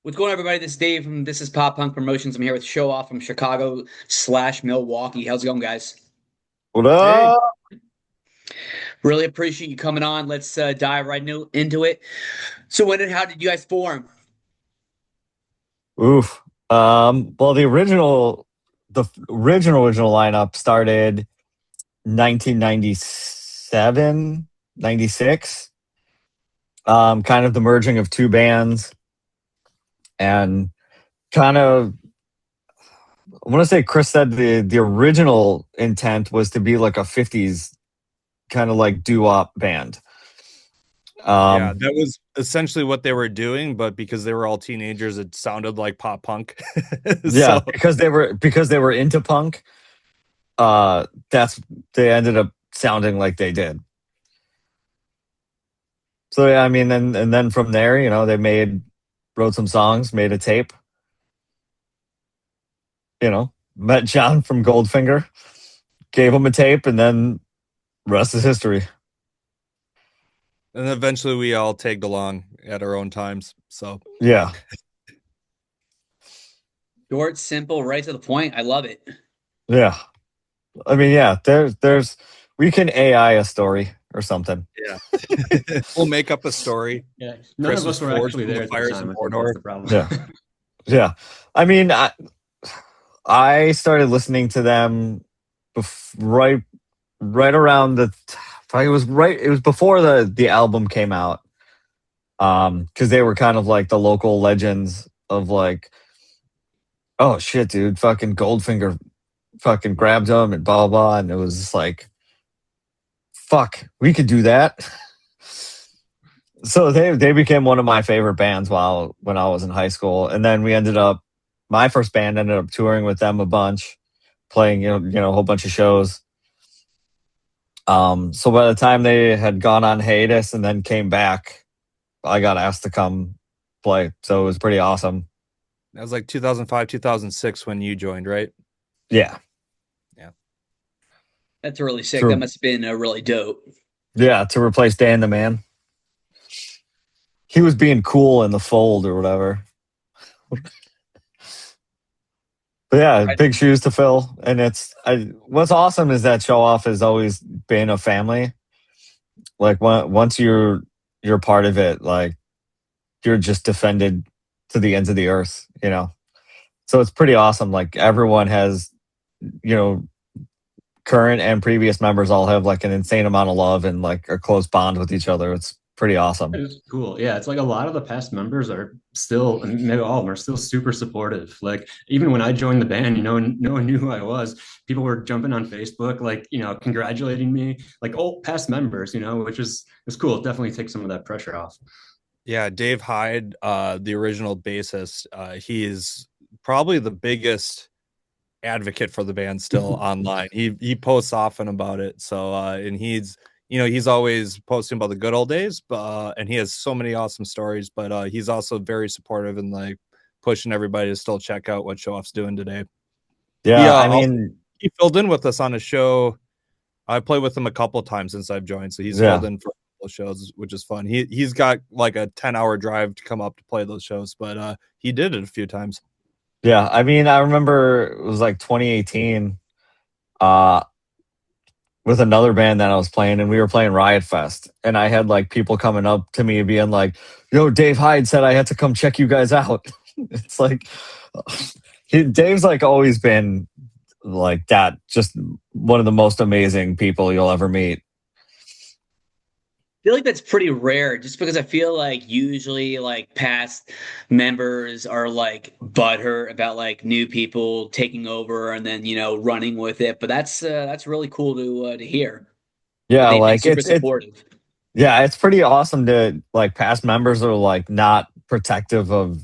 What's going on, everybody? This is Dave from This is Pop Punk Promotions. I'm here with Showoff from Chicago/Milwaukee. How's it going, guys? What Hey, up? Really appreciate you coming on. Let's dive right into it. So, when and how did you guys form? Oof. Well, the original lineup started 1997, 96. Kind of the merging of two bands, and kind of I want to say Chris said the original intent was to be like a 50s kind of like doo-wop band. yeah, Um, that was essentially what they were doing, but because they were all teenagers, it sounded like pop punk. yeah, So, because they were into punk. That's they ended up sounding like they did. So yeah, I mean, and then from there, they wrote some songs, made a tape. Met John from Goldfinger, gave him a tape, and then rest is history. and eventually we all tagged along at our own times. So, Yeah, Short, simple, right to the point. I love it. yeah. I mean, yeah. There's we can AI a story or something. yeah, we'll make up a story. Yeah, none Chris of was us were forged actually from the there at the fires of time. I think that's Mordor. the problem. Yeah, yeah. I mean, I started listening to them right around it was before the album came out. Because they were kind of like the local legends of like, oh shit, dude, fucking Goldfinger fucking grabbed him and blah blah blah, and it was just like, fuck, we could do that. So they became one of my favorite bands when I was in high school, and then my first band ended up touring with them a bunch, playing a whole bunch of shows. So by the time they had gone on hiatus and then came back, I got asked to come play. So it was pretty awesome. That was like 2005, 2006 when you joined, right? Yeah. Yeah. That's really sick. That To must have been really dope. yeah, to replace Dan the Man. He was being cool in the fold or whatever. But yeah, I, big shoes to fill. And what's awesome is that Show Off has always been a family. Like once you're part of it, like you're just defended to the ends of the earth. So it's pretty awesome. Like everyone has, you know, current and previous members all have like an insane amount of love and like a close bond with each other. It's pretty awesome. It's cool. Yeah, it's like a lot of the past members are still, and maybe all of them are still super supportive. Like even when I joined the band, no one knew who I was. People were jumping on Facebook, like congratulating me, like old past members, which is it's cool. It definitely takes some of that pressure off. Yeah, Dave Hyde, the original bassist, he is probably the biggest advocate for the band still online. He posts often about it. So and he's always posting about the good old days, but and he has so many awesome stories, but he's also very supportive and like pushing everybody to still check out what Show Off's doing today. He Yeah, I also mean, he filled in with us on a show. I played with him a couple of times since I've joined, so he's filled yeah. in for a couple of shows, which is fun. He's got like a 10-hour drive to come up to play those shows, but he did it a few times. Yeah, I mean, I remember it was like 2018 uh with another band that I was playing, and we were playing Riot Fest, and I had like people coming up to me being like, "Yo, Dave Hyde said I had to come check you guys out." It's like Dave's like always been like that, just one of the most amazing people you'll ever meet. feel like that's pretty rare just because I feel like usually like past members are like butthurt about like new people taking over and then running with it. But that's really cool to hear. And Yeah, they've been like super it's supportive. yeah, it's pretty awesome to like past members are like not protective of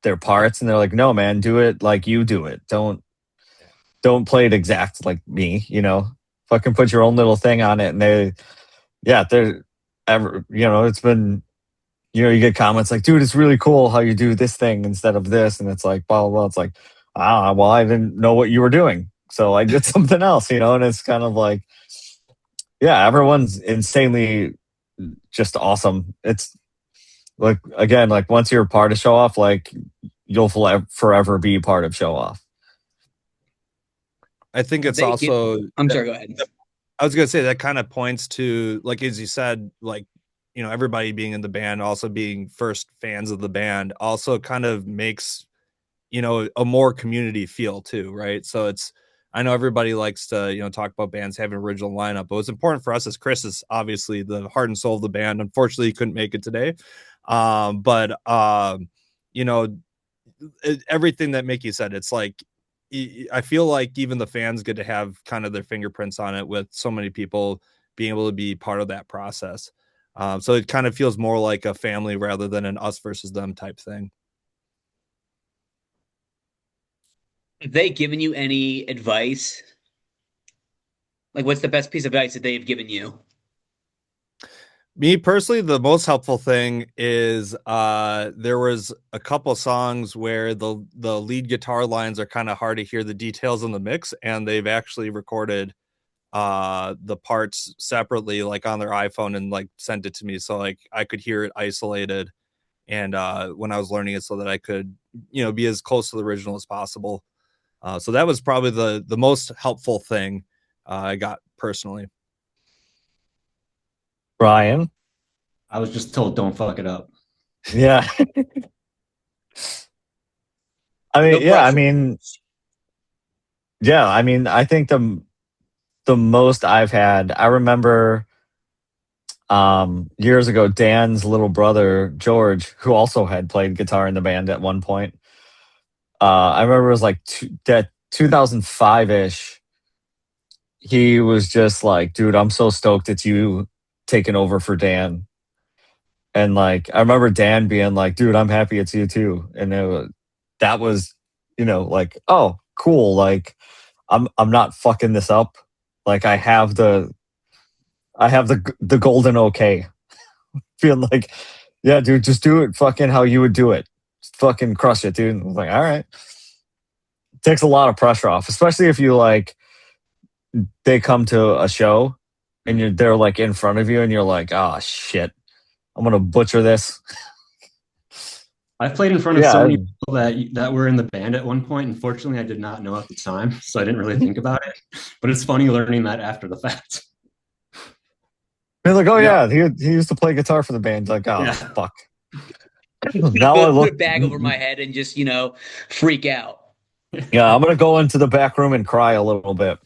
their parts, and they're like, no man, do it like you do it. Don't play it exact like me. Fucking put your own little thing on it. And they're ever, it's been, you get comments like, dude, it's really cool how you do this thing instead of this. And it's like, blah, blah, blah. It's like, ah, well, I didn't know what you were doing. So I did something else, and it's kind of like, yeah, everyone's insanely just awesome. Like again, like once you're part of Showoff, like you'll forever be part of Showoff. I think Have it's they give? also I'm sorry. Go ahead. I was gonna say that kind of points to, like as you said, like everybody being in the band, also being first fans of the band, also kind of makes a more community feel too, right? So it's, I know everybody likes to talk about bands having original lineup, but what's important for us as Chris is obviously the heart and soul of the band. Unfortunately, he couldn't make it today, but you know everything that Mickey said, it's like I feel like even the fans get to have kind of their fingerprints on it with so many people being able to be part of that process. So it kind of feels more like a family rather than an us versus them type thing. Have they given you any advice? Like, what's the best piece of advice that they've given you? Me personally, the most helpful thing is there was a couple songs where the lead guitar lines are kind of hard to hear the details in the mix, and they've actually recorded the parts separately, like on their iPhone, and like sent it to me so like I could hear it isolated, and when I was learning it, so that I could be as close to the original as possible. So that was probably the most helpful thing I got personally. Brian, I was just told don't fuck it up. yeah, No pressure. I mean, I think the most I've had, I remember years ago, Dan's little brother George, who also had played guitar in the band at one point. I remember it was like 2005 ish. He was just like, dude, I'm so stoked that you taking over for Dan. And like, I remember Dan being like, dude, I'm happy it's you too. And that was, like, oh, cool. Like, I'm not fucking this up. Like, I have the golden okay. Feeling like, yeah, dude, just do it fucking how you would do it. Just fucking crush it, dude. I was like, all right. Takes a lot of pressure off, especially if you like they come to a show and they're like in front of you and you're like, oh shit, I'm gonna butcher this. I've played in front of so Yeah. many people that were in the band at one point. Unfortunately, I did not know at the time, so I didn't really think about it. But it's funny learning that after the fact. They're like, oh Yeah, yeah, he used to play guitar for the band. Like, oh yeah. fuck. Gonna Now I put a look. bag over my head and just, freak out. Yeah, I'm gonna go into the back room and cry a little bit.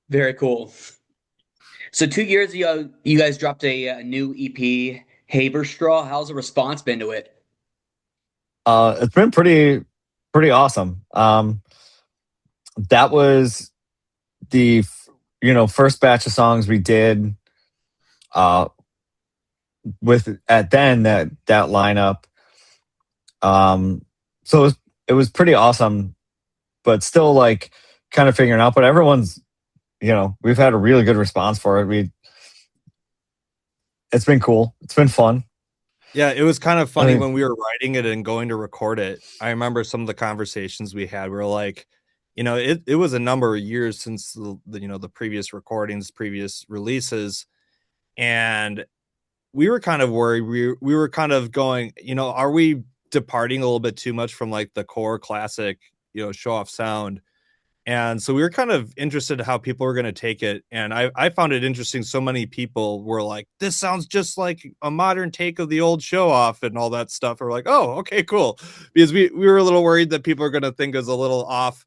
Very cool. So 2 years ago, you guys dropped a new EP, Haberstraw. How's the response been to it? It's been pretty awesome. That was the first batch of songs we did uh with at then that lineup. So it was pretty awesome, but still like kind of figuring out. But everyone's, we've had a really good response for it. It's been cool. It's been fun. Yeah, it was kind of I funny mean, when we were writing it and going to record it. I remember some of the conversations we had were like, it was a number of years since the previous recordings, previous releases, and we were kind of worried. We were kind of going, are we departing a little bit too much from like the core classic, show off sound? And so we were kind of interested in how people were going to take it. And I found it interesting. So many people were like, this sounds just like a modern take of the old show off and all that stuff. We're like, oh, okay, cool. Because we were a little worried that people are going to think it was a little off.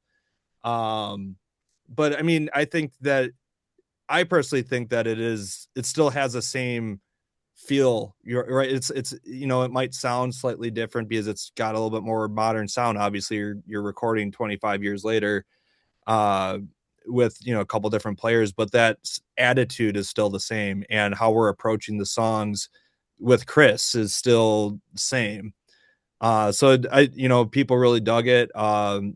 But I mean, I personally think that it still has the same feel. You're right. It's it might sound slightly different because it's got a little bit more modern sound. Obviously you're recording 25 years later uh with a couple different players, but that attitude is still the same, and how we're approaching the songs with Chris is still the same. So I people really dug it. I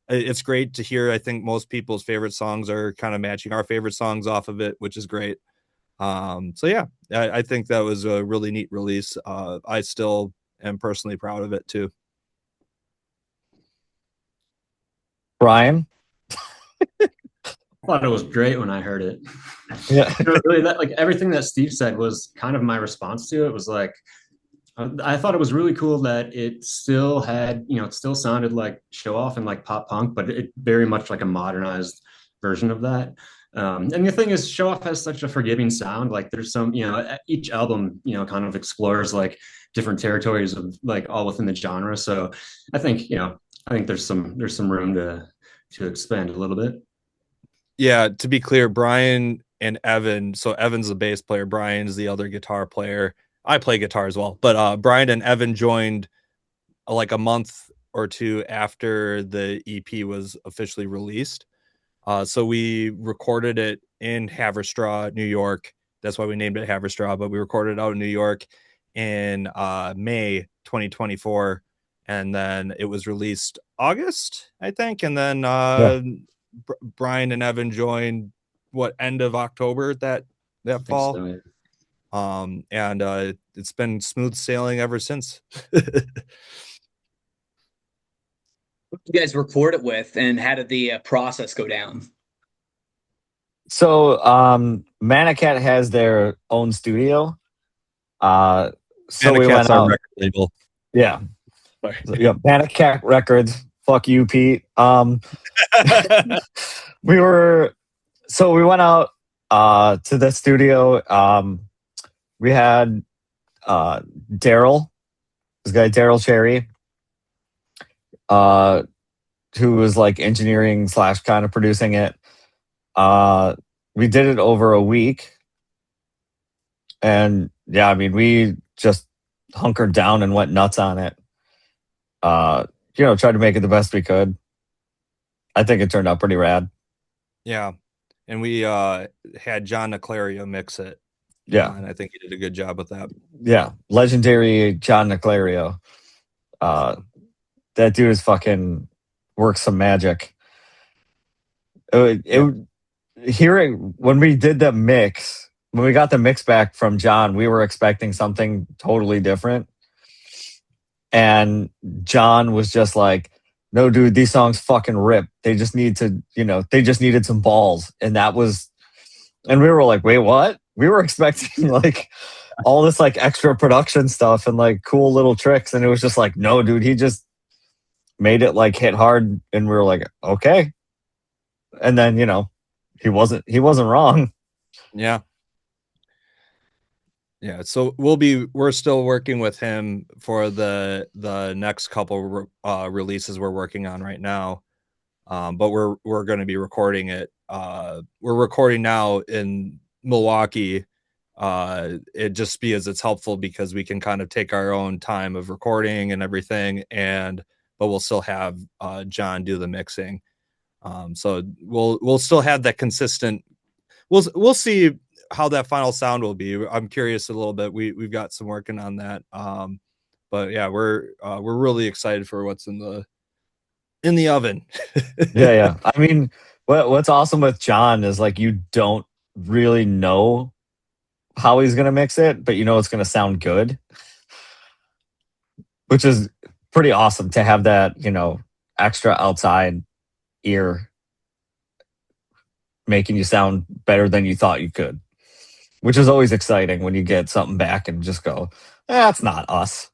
It's great to hear. I think most people's favorite songs are kind of matching our favorite songs off of it, which is great. So yeah, I think that was a really neat release. I still am personally proud of it too. Brian, thought it was great when I heard it. Yeah. Really, that like everything that Steve said was kind of my response to it. Was like I thought it was really cool that it still had, it still sounded like show off and like pop punk, but it very much like a modernized version of that. And the thing is, show off has such a forgiving sound. Like there's some, each album, kind of explores like different territories of like all within the genre. So I think, I think there's some room to expand a little bit. Yeah, to be clear, Brian and Evan. So Evan's the bass player. Brian's the other guitar player. I play guitar as well, but Brian and Evan joined like a month or two after the EP was officially released. So we recorded it in Haverstraw, New York. That's why we named it Haverstraw, but we recorded it out in New York in May 2024. And then it was released August, I think. And then Yeah. Brian and Evan joined end of October that I think fall. so, yeah. And it's been smooth sailing ever since. Who did you guys record it with, and how did the process go down? So Manicat has their own studio. So we Cat's went our out. record label. Yeah. Sorry. So, yeah, Manicat Records. Fuck you, Pete. We went out to the studio. We had Daryl, this guy Daryl Cherry, who was like engineering / kind of producing it. We did it over a week, and yeah, I mean, we just hunkered down and went nuts on it. Tried to make it the best we could. I think it turned out pretty rad. Yeah. And we had John Niclario mix it. Yeah. And I think he did a good job with that. Yeah. Legendary John Niclario. That dude is fucking works some magic. Hearing when we did the mix, when we got the mix back from John, we were expecting something totally different. And John was just like, no, dude, these songs fucking rip. They just need to, they just needed some balls. And we were like, wait, what? We were expecting like all this like extra production stuff and like cool little tricks. And it was just like, no, dude, he just made it like hit hard. And we were like, okay. And then, he wasn't wrong. Yeah. Yeah, so we're still working with him for the next couple releases we're working on right now, but we're going to be recording it. We're recording now in Milwaukee. It just because it's helpful because we can kind of take our own time of recording and everything, but we'll still have John do the mixing. So we'll still have that consistent. We'll see how that final sound will be. I'm curious a little bit. We've got some working on that. But yeah, we're really excited for what's in the oven. Yeah. I mean, what's awesome with John is like you don't really know how he's gonna mix it, but it's gonna sound good. Which is pretty awesome to have that, extra outside ear making you sound better than you thought you could. Which is always exciting when you get something back and just go, that's not us.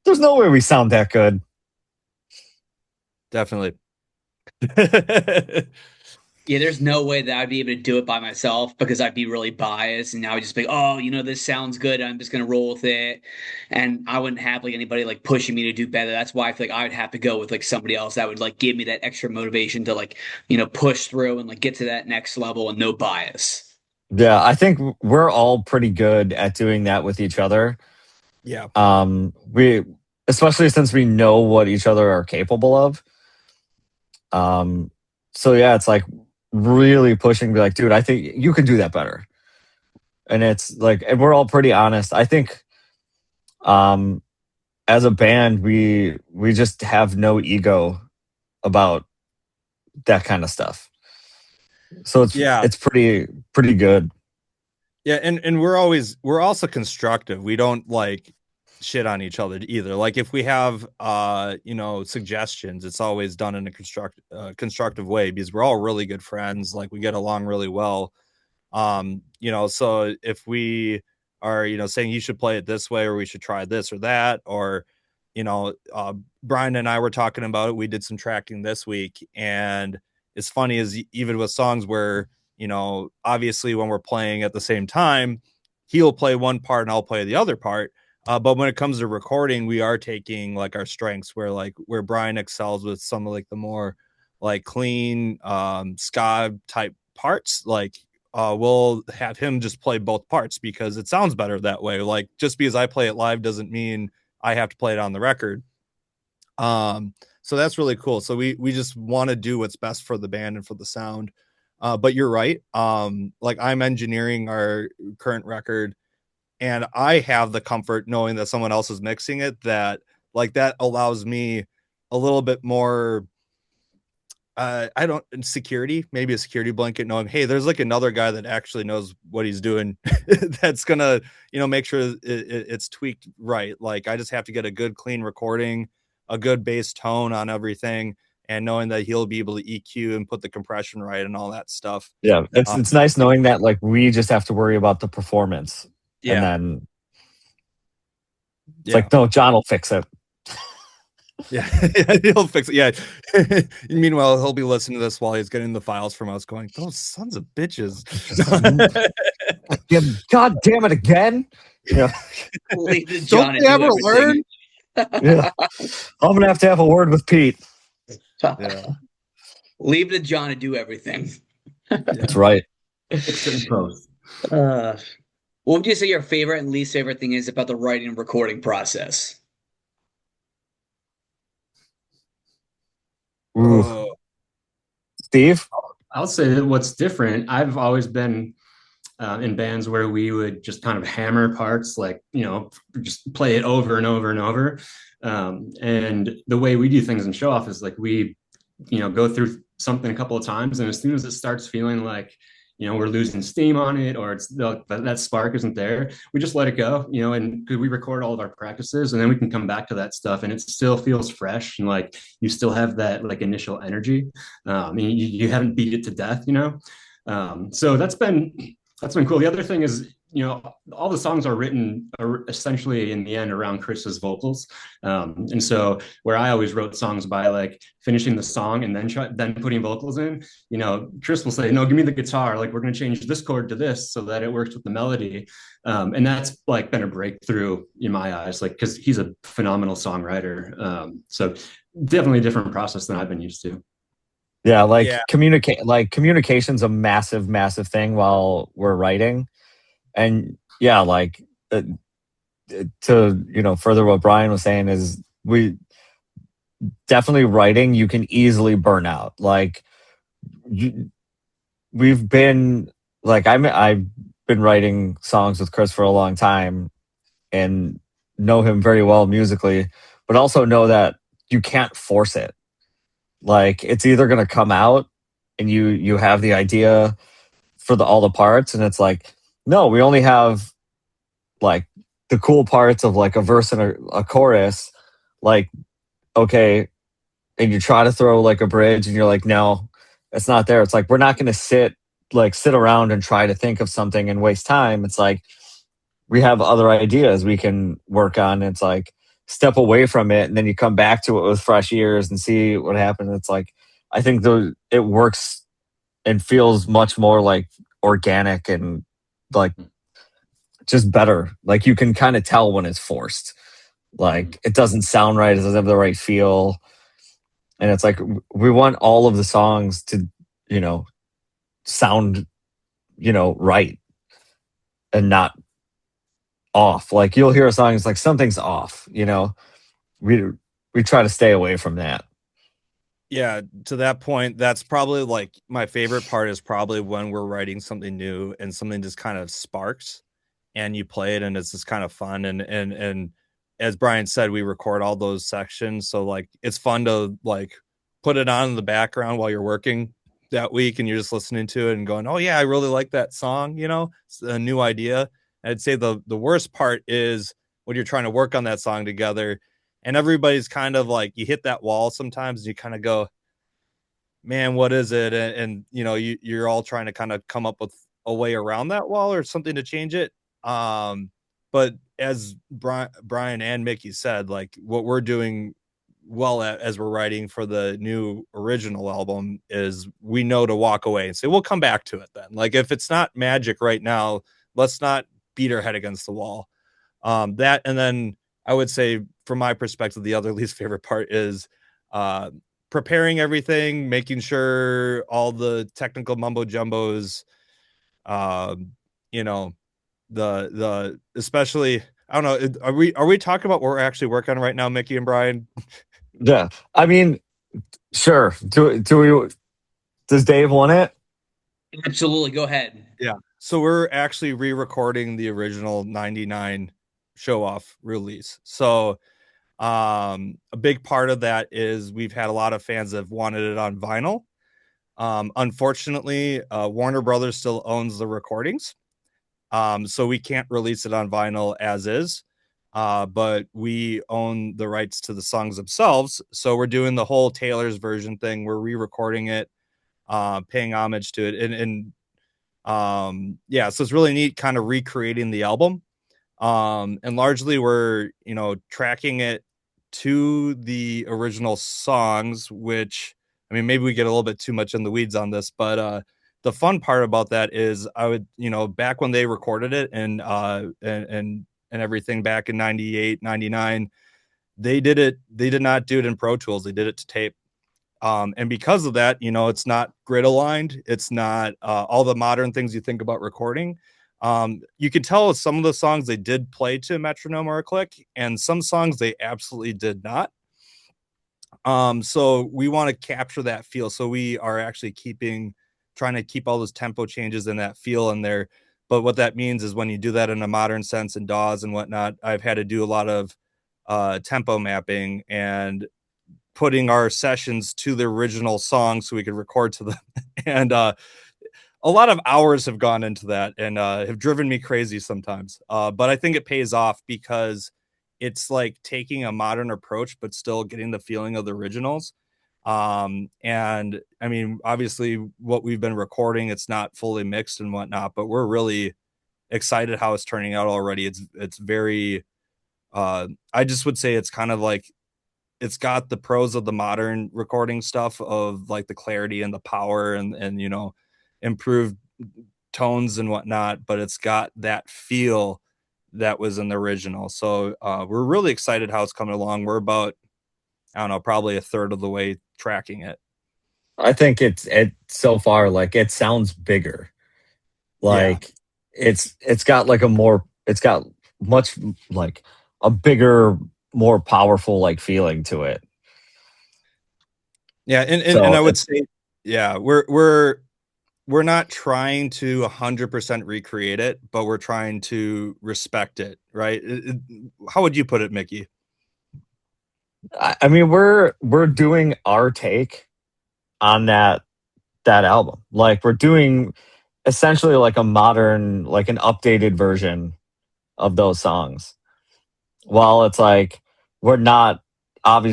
There's no way we sound that good. Definitely. Yeah, there's no way that I'd be able to do it by myself because I'd be really biased and I would just be, oh, this sounds good. I'm just gonna roll with it, and I wouldn't have like anybody like pushing me to do better. That's why I feel like I would have to go with like somebody else that would like give me that extra motivation to like push through and like get to that next level and no bias. Yeah, I think we're all pretty good at doing that with each other. Yeah. We especially since we know what each other are capable of. So yeah, it's like really pushing, be like, dude, I think you can do that better. And it's like, and we're all pretty honest. I think, as a band, we just have no ego about that kind of stuff. So it's pretty good. Yeah, and we're also constructive. We don't like shit on each other either. Like if we have suggestions, it's always done in a constructive way because we're all really good friends. Like we get along really well. So if we are, saying you should play it this way or we should try this or that, or, Brian and I were talking about it. We did some tracking this week, and it's funny is even with songs where, obviously when we're playing at the same time, he'll play one part and I'll play the other part. But when it comes to recording, we are taking like our strengths where Brian excels with some of like the more like clean ska type parts. Like we'll have him just play both parts because it sounds better that way. Like just because I play it live doesn't mean I have to play it on the record. So that's really cool. So we just want to do what's best for the band and for the sound. But you're right. Like I'm engineering our current record, and I have the comfort knowing that someone else is mixing it, that allows me a little bit more security, maybe a security blanket, knowing, hey, there's like another guy that actually knows what he's doing that's gonna, make sure it's tweaked right. Like I just have to get a good clean recording, a good bass tone on everything, and knowing that he'll be able to EQ and put the compression right and all that stuff. Yeah, it's nice knowing that like we just have to worry about the performance. Yeah. And then it's like, no, John will fix it. Yeah, he'll fix it. Yeah. Meanwhile, he'll be listening to this while he's getting the files from us, going, "Those sons of bitches!" God damn it again! Don't they ever learn? Yeah, I'm gonna have to have a word with Pete. Yeah. Leave it to John to do everything. That's right. What would you say your favorite and least favorite thing is about the writing and recording process? Ooh. Steve? I'll say that what's different, I've always been in bands where we would just kind of hammer parts, like, just play it over and over and over. And the way we do things in Showoff is like we, go through something a couple of times, and as soon as it starts feeling like, we're losing steam on it, or it's that spark isn't there, we just let it go, and we record all of our practices, and then we can come back to that stuff and it still feels fresh, and like you still have that like initial energy. You haven't beat it to death, so that's been cool. The other thing is, all the songs are written essentially in the end around Chris's vocals. And so where I always wrote songs by like finishing the song and then putting vocals in, Chris will say, no, give me the guitar. Like we're going to change this chord to this so that it works with the melody. And that's like been a breakthrough in my eyes, like, cause he's a phenomenal songwriter. So definitely a different process than I've been used to. Yeah. Communication's a massive, massive thing while we're writing. And yeah, like to further what Brian was saying is we definitely writing, you can easily burn out. Like we've been like I've been writing songs with Chris for a long time and know him very well musically, but also know that you can't force it. Like it's either going to come out and you have the idea for all the parts, and it's like, no, we only have like the cool parts of like a verse and a chorus, like, okay. And you try to throw like a bridge and you're like, no, it's not there. It's like, we're not going to sit around and try to think of something and waste time. It's like, we have other ideas we can work on. It's like, step away from it. And then you come back to it with fresh ears and see what happened. It's like, I think it works and feels much more like organic and like just better. Like you can kind of tell when it's forced. Like it doesn't sound right. It doesn't have the right feel. And it's like, we want all of the songs to, sound, right and not off. Like you'll hear a song, it's like something's off, we try to stay away from that. Yeah, to that point, that's probably like my favorite part is probably when we're writing something new and something just kind of sparks and you play it and it's just kind of fun. And as Brian said, we record all those sections. So like, it's fun to like put it on in the background while you're working that week and you're just listening to it and going, oh yeah, I really like that song. It's a new idea. I'd say the worst part is when you're trying to work on that song together, and everybody's kind of like, you hit that wall sometimes and you kind of go, man, what is it? And you know, you're all trying to kind of come up with a way around that wall or something to change it. But as Brian and Mickey said, like what we're doing well at as we're writing for the new original album is we know to walk away and say, we'll come back to it then. Like if it's not magic right now, let's not beat our head against the wall. That, and then I would say from my perspective, the other least favorite part is preparing everything, making sure all the technical mumbo jumbos, you know, the especially, I don't know, are we talking about what we're actually working on right now, Mickey and Brian? Yeah, I mean, sure. Do we? Does Dave want it? Absolutely, go ahead. Yeah. So we're actually re-recording the original 99 Showoff release. So a big part of that is we've had a lot of fans that have wanted it on vinyl. Unfortunately, Warner Brothers still owns the recordings. So we can't release it on vinyl as is. But we own the rights to the songs themselves. So we're doing the whole Taylor's version thing. We're re-recording it, paying homage to it. Yeah, so it's really neat kind of recreating the album. And largely we're, you know, tracking it to the original songs, which, I mean, maybe we get a little bit too much in the weeds on this, but the fun part about that is I would, you know, back when they recorded it and everything back in 98, 99, they did not do it in Pro Tools. They did it to tape. And because of that, you know, it's not grid aligned. It's not all the modern things you think about recording. You can tell some of the songs they did play to a metronome or a click, and some songs they absolutely did not. So we want to capture that feel. So we are actually trying to keep all those tempo changes and that feel in there. But what that means is when you do that in a modern sense and DAWs and whatnot, I've had to do a lot of tempo mapping and putting our sessions to the original song so we could record to them. And a lot of hours have gone into that and have driven me crazy sometimes. But I think it pays off because it's like taking a modern approach, but still getting the feeling of the originals. And I mean, obviously what we've been recording, it's not fully mixed and whatnot, but we're really excited how it's turning out already. It's very, I just would say it's kind of like, it's got the pros of the modern recording stuff of like the clarity and the power and, you know, improved tones and whatnot, but it's got that feel that was in the original. So we're really excited how it's coming along. We're about, I don't know, probably a third of the way tracking it. I think it's so far, like, it sounds bigger. Like it's got like it's got much like a bigger, more powerful like feeling to it. Yeah, and I would say, yeah, we're not trying to 100% recreate it, but we're trying to respect it, right? How would you put it, Mickey? I mean, we're doing our take on that album. Like, we're doing essentially like a modern, like an updated version of those songs. While it's like we're not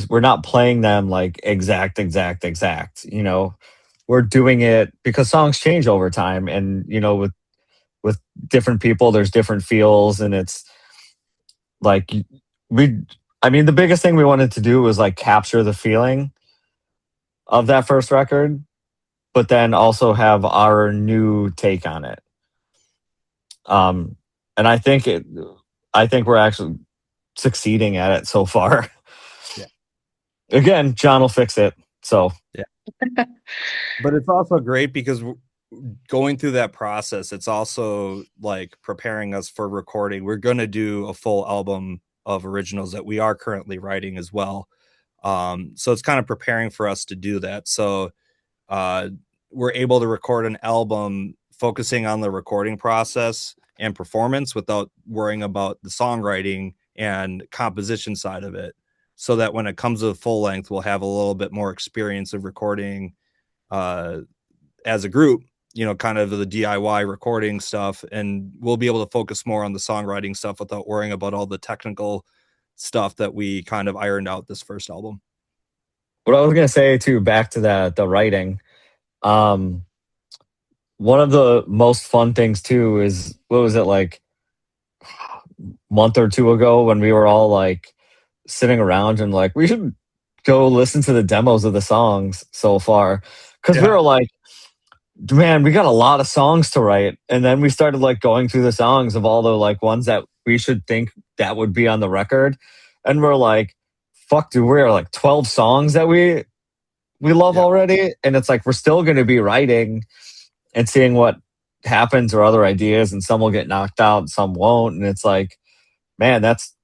we're not playing them like exact, you know. We're doing it because songs change over time, and you know, with different people there's different feels, and it's like we I mean, the biggest thing we wanted to do was like capture the feeling of that first record, but then also have our new take on it. And I think we're actually succeeding at it so far. Yeah. Again, John will fix it. So yeah. But it's also great because going through that process, it's also like preparing us for recording. We're going to do a full album of originals that we are currently writing as well. So it's kind of preparing for us to do that. So we're able to record an album focusing on the recording process and performance without worrying about the songwriting and composition side of it, so that when it comes to full length, we'll have a little bit more experience of recording as a group, kind of the DIY recording stuff, and we'll be able to focus more on the songwriting stuff without worrying about all the technical stuff that we kind of ironed out this first album. What I was gonna say too, back to the writing. One of the most fun things too is, what was it, like month or two ago, when we were all like sitting around and like, we should go listen to the demos of the songs so far, because we were like, man, we got a lot of songs to write. And then we started like going through the songs of all the like ones that we should think that would be on the record, and we're like, fuck, dude, we're like 12 songs that we love already, and it's like we're still going to be writing and seeing what happens, or other ideas, and some will get knocked out and some won't. And it's like, man, that's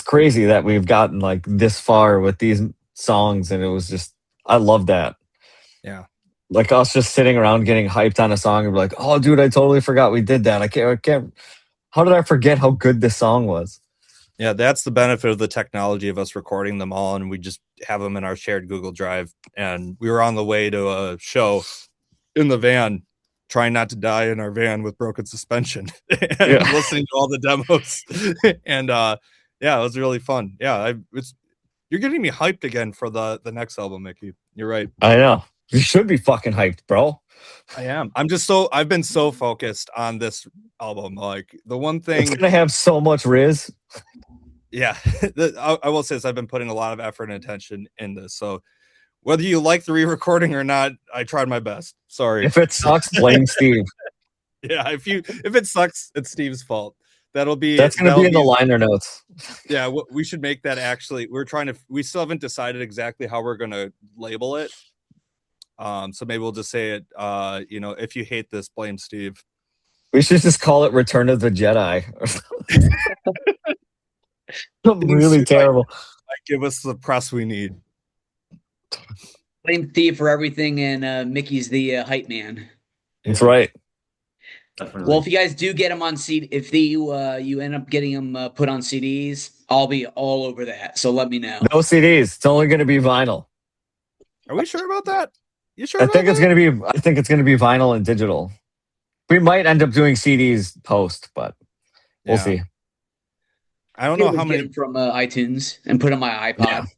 crazy that we've gotten like this far with these songs. And it was just, I love that. Yeah. Like us just sitting around getting hyped on a song and be like, oh dude, I totally forgot we did that. I can't, how did I forget how good this song was? Yeah, that's the benefit of the technology of us recording them all, and we just have them in our shared Google Drive. And we were on the way to a show in the van, trying not to die in our van with broken suspension, and listening to all the demos. And it was really fun. Yeah, you're getting me hyped again for the next album, Mickey. You're right. I know. You should be fucking hyped, bro. I am. I've been so focused on this album. Like, the one thing, it's gonna have so much Riz. Yeah, I will say this, I've been putting a lot of effort and attention in this. So whether you like the re-recording or not, I tried my best. Sorry. If it sucks, blame Steve. Yeah, if it sucks, it's Steve's fault. That's going to be in the liner notes. Yeah, we should make that actually. We still haven't decided exactly how we're going to label it. So maybe we'll just say it, if you hate this, blame Steve. We should just call it Return of the Jedi. Really terrible. Give us the press we need. Blame Steve for everything, and Mickey's the hype man. That's right. Definitely. Well, if you guys do get them on CD, if you end up getting them put on CDs, I'll be all over that. So let me know. No CDs. It's only going to be vinyl. Are we sure about that? You sure? I think it's going to be vinyl and digital. We might end up doing CDs post, but we'll see. I don't know how many from iTunes and put on my iPod.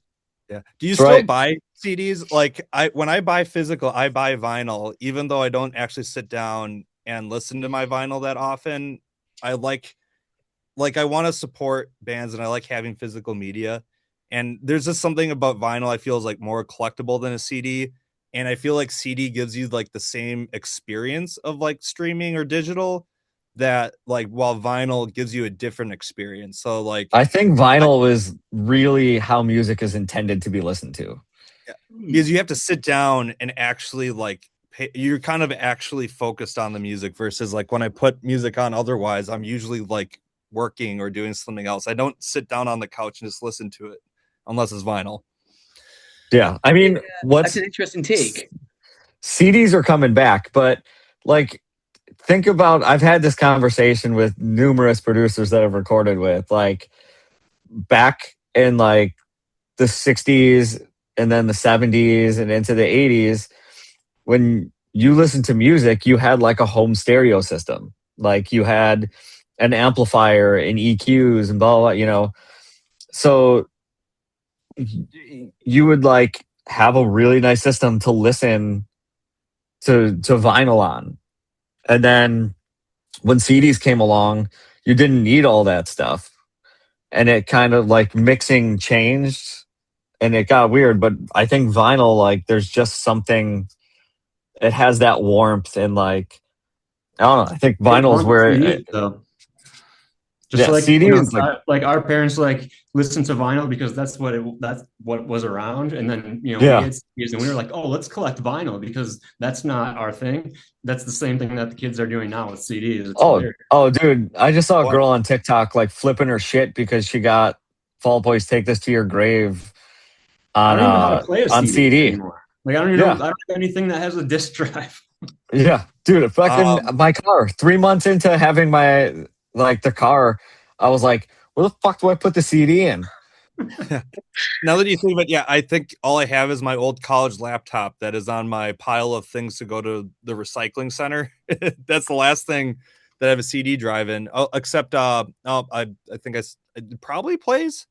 Yeah. Do you still buy CDs? Like, when I buy physical, I buy vinyl, even though I don't actually sit down and listen to my vinyl that often. I like I want to support bands, and I like having physical media. And there's just something about vinyl I feel is like more collectible than a CD. And I feel like CD gives you like the same experience of like streaming or digital, that like, while vinyl gives you a different experience. So like, I think vinyl is really how music is intended to be listened to. Yeah. Because you have to sit down and actually like you're kind of actually focused on the music, versus like when I put music on otherwise, I'm usually like working or doing something else. I don't sit down on the couch and just listen to it unless it's vinyl. Yeah. I mean, that's an interesting take. CDs are coming back, but like, think about, I've had this conversation with numerous producers that I've recorded with, like back in like the 60s and then the 70s and into the 80s, when you listened to music, you had like a home stereo system. Like you had an amplifier and EQs and blah, blah, blah, So you would like have a really nice system to listen to vinyl on. And then when CDs came along, you didn't need all that stuff. And it kind of like mixing changed and it got weird. But I think vinyl, like there's just something, it has that warmth and like, I don't know. I think vinyl is where it, just like CD like our parents like listen to vinyl because that's what was around, and then we had CDs and we were like, oh, let's collect vinyl because that's not our thing. That's the same thing that the kids are doing now with CDs. It's dude, I just saw a girl on TikTok like flipping her shit because she got Fall Out Boy's "Take This to Your Grave" on I don't know how to play a CD anymore. Like I don't even know. I don't have anything that has a disc drive. Yeah, dude, fucking my car. 3 months into having my the car, I was like, where the fuck do I put the CD in? Now that you think of it, yeah, I think all I have is my old college laptop that is on my pile of things to go to the recycling center. That's the last thing that I have a CD drive in. Oh, except I think it probably plays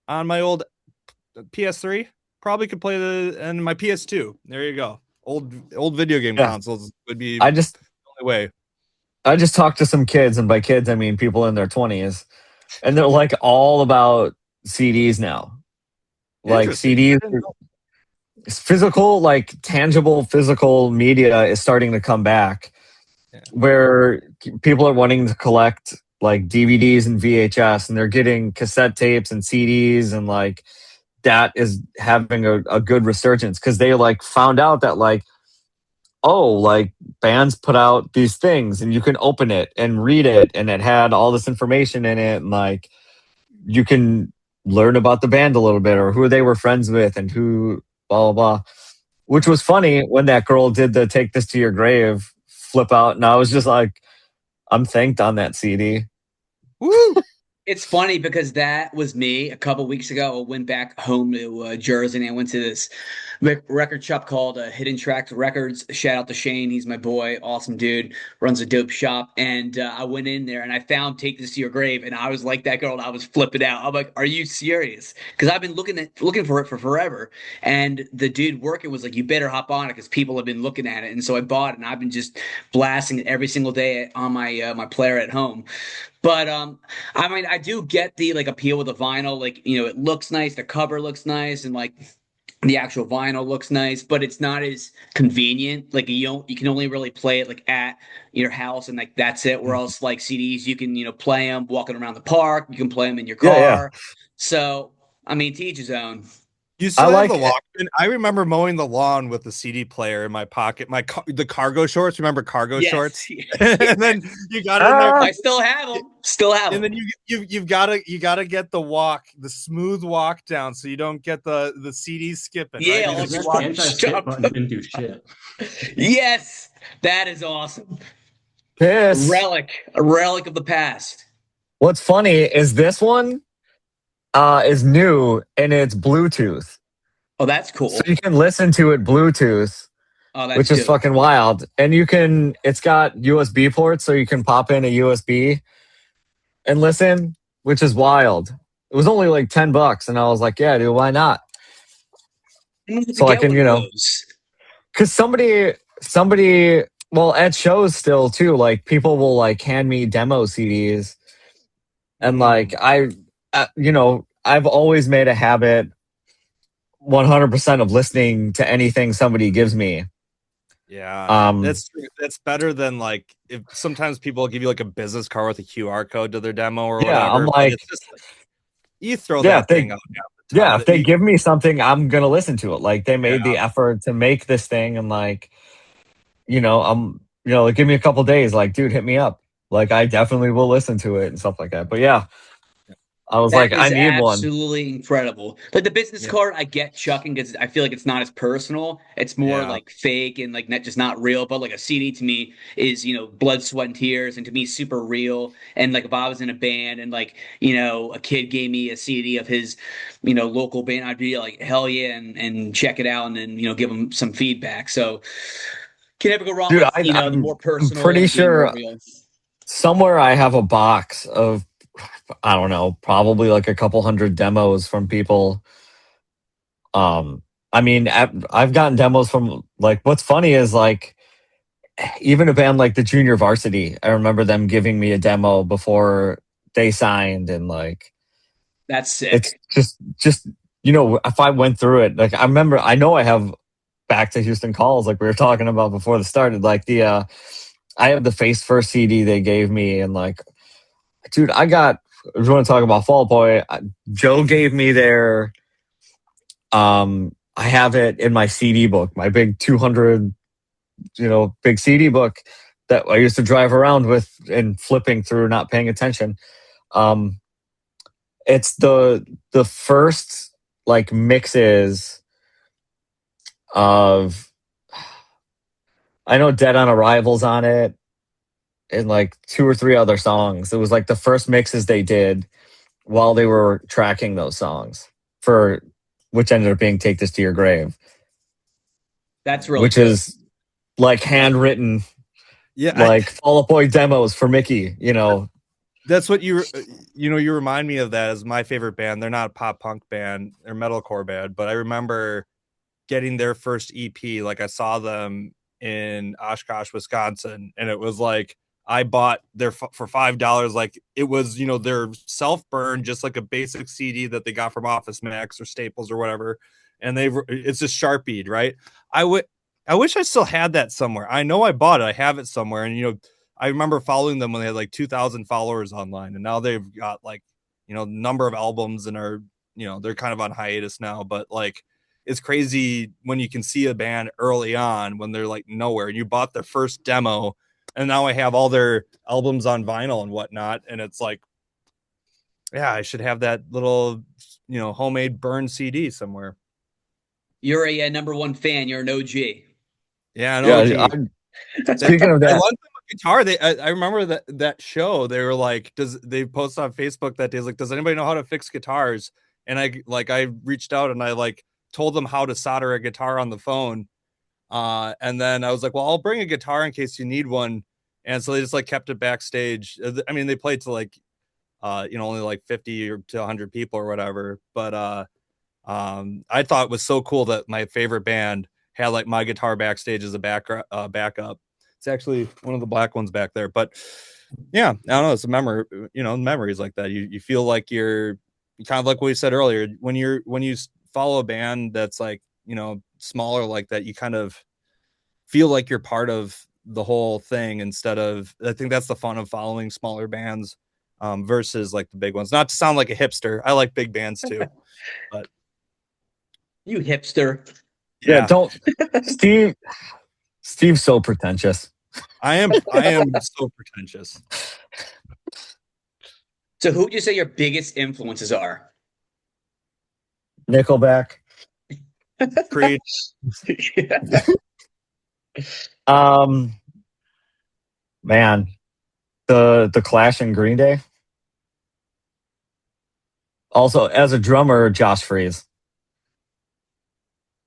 on my old PS3. Probably could play and my PS2. There you go. Old video game Yeah. consoles would be I just the only way. I just talked to some kids, and by kids I mean people in their 20s, and they're like all about CDs now. Like Interesting. I CDs, didn't know. physical, like tangible physical media is starting to come back, Yeah. where people are wanting to collect like DVDs and VHS, and they're getting cassette tapes and CDs, and like that is having a good resurgence because they like found out that like, oh, like bands put out these things and you can open it and read it, and it had all this information in it, and like you can learn about the band a little bit or who they were friends with and who blah blah blah. Which was funny when that girl did the "Take This to Your Grave" flip out, and I was just like, I'm thanked on that CD. Woo! It's funny because that was me a couple weeks ago. I went back home to Jersey and I went to this record shop called Hidden Tracks Records. Shout out to Shane. He's my boy. Awesome dude. Runs a dope shop. And I went in there and I found Take This to Your Grave. And I was like that girl. And I was flipping out. I'm like, are you serious? Because I've been looking for it for forever. And the dude working was like, you better hop on it because people have been looking at it. And so I bought it and I've been just blasting it every single day on my player at home. But I mean, I do get the like appeal with the vinyl. Like, it looks nice, the cover looks nice, and like the actual vinyl looks nice, but it's not as convenient. Like you can only really play it like at your house and like that's it. Where else like CDs, you can play them walking around the park. You can play them in your Yeah, yeah. car. So I mean, to each his own. You I still have like the Walkman. I remember mowing the lawn with the CD player in my pocket. The cargo shorts. Remember cargo shorts? And then you got it in there. I still have them. Still have And them. then you've got to get the smooth walk down, so you don't get the CD skipping. Yeah, right? I'll That just anti-skip button didn't do shit. Yes, that is awesome. this. A relic of the past. What's funny is this one is new and it's Bluetooth. Oh, that's cool. So you can listen to it Bluetooth, Oh, that's which is dope. fucking wild. And it's got USB ports, so you can pop in a USB and listen, which is wild. It was only like $10, and I was like, yeah, dude, why not? So I can, because somebody, well, at shows still too, like people will like hand me demo CDs, and like I've always made a habit 100% of listening to anything somebody gives me. Yeah, that's true. That's better than like if sometimes people give you like a business card with a QR code to their demo or whatever. I'm but like, it's just, you throw that thing out. Yeah, if they give me something, I'm gonna listen to it. Like they made the Yeah. effort to make this thing, and like, like, give me a couple days. Like, dude, hit me up. Like, I definitely will listen to it and stuff like that. But yeah, I was That like, I is need one. absolutely incredible. Like the business card, I get chucking because I feel like it's not as personal. It's more Yeah. like fake and like not real. But like a CD to me is blood, sweat, and tears, and to me super real. And like if I was in a band and like a kid gave me a CD of his local band, I'd be like hell yeah and check it out and then give them some feedback. So can never go wrong Dude, with the more personal. pretty and sure more real. somewhere I have a box of, I don't know, probably like a couple hundred demos from people. I mean, I've gotten demos from, like, what's funny is like even a band like the Junior Varsity. I remember them giving me a demo before they signed, and like That's sick. it's just if I went through it, like I know I have Back to Houston calls, like we were talking about before this started. Like I have the Face First CD they gave me, and like, dude, if you want to talk about Fall Boy, Joe gave me their, I have it in my CD book, my big 200, big CD book that I used to drive around with and flipping through, not paying attention. It's the first like mixes of, I know Dead on Arrival's on it, and like 2 or 3 other songs. It was like the first mixes they did while they were tracking those songs. which ended up being "Take This to Your Grave," That's really which cool. is like handwritten, Yeah, like Fall Out Boy demos for Mickey. that's what you remind me of. That as my favorite band. They're not a pop punk band, they're metalcore band, but I remember getting their first EP. Like I saw them in Oshkosh, Wisconsin, and it was like I bought their for $5. Like it was, their self burn, just like a basic CD that they got from Office Max or Staples or whatever, and it's just Sharpied, right? I wish I still had that somewhere. I know I bought it. I have it somewhere, and I remember following them when they had like 2,000 followers online, and now they've got like number of albums and are they're kind of on hiatus now, but like it's crazy when you can see a band early on when they're like nowhere, and you bought their first demo, and now I have all their albums on vinyl and whatnot, and it's like, yeah, I should have that little homemade burn CD somewhere. You're a number one fan. You're an OG. Yeah, an OG. Speaking of I that, lent them a guitar. I remember that show. They were like, they posted on Facebook that day, like, does anybody know how to fix guitars? And I reached out and I like told them how to solder a guitar on the phone. And then I was like, well, I'll bring a guitar in case you need one. And so they just like kept it backstage. I mean, they played to like, only like 50 or to 100 people or whatever. But I thought it was so cool that my favorite band had like my guitar backstage as a backup. It's actually one of the black ones back there. But yeah, I don't know. It's a memory, memories like that. You feel like you're kind of like what we said earlier. When you follow a band that's like, smaller like that, you kind of feel like you're part of the whole thing instead of, I think that's the fun of following smaller bands versus like the big ones. Not to sound like a hipster. I like big bands too, but You hipster. yeah, don't Steve's so pretentious. I am so pretentious. So who would you say your biggest influences are? Nickelback. Creed. Man, the Clash and Green Day. Also, as a drummer, Josh Freese.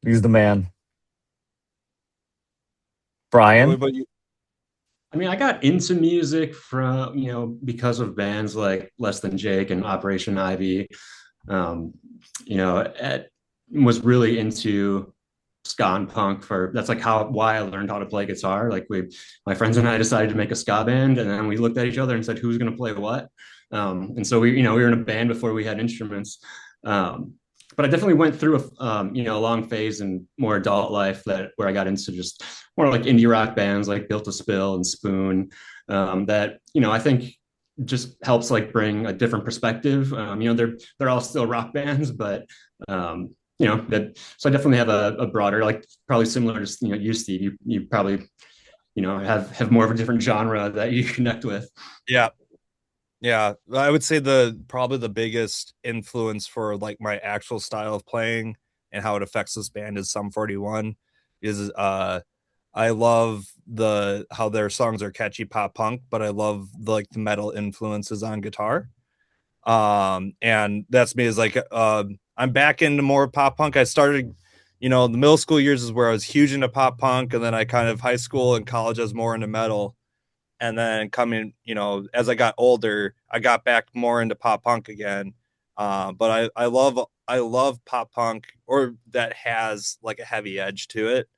He's the man. Brian. What about you? I mean, I got into music from, because of bands like Less Than Jake and Operation Ivy. Was really into ska and punk that's like why I learned how to play guitar. Like my friends and I decided to make a ska band, and then we looked at each other and said, who's going to play what? And so we were in a band before we had instruments. But I definitely went through a long phase in more adult life where I got into just more like indie rock bands like Built to Spill and Spoon. That I think just helps like bring a different perspective. They're all still rock bands, but so I definitely have a broader, like probably similar to you, Steve. You probably have more of a different genre that you connect with. Yeah, I would say probably the biggest influence for like my actual style of playing and how it affects this band is Sum 41. Is I love how their songs are catchy pop punk, but I love the metal influences on guitar. And that's me, is like I'm back into more pop punk. I started, the middle school years is where I was huge into pop punk, and then I kind of high school and college I was more into metal. And then coming, as I got older, I got back more into pop punk again. But I love pop punk, or that has like a heavy edge to it.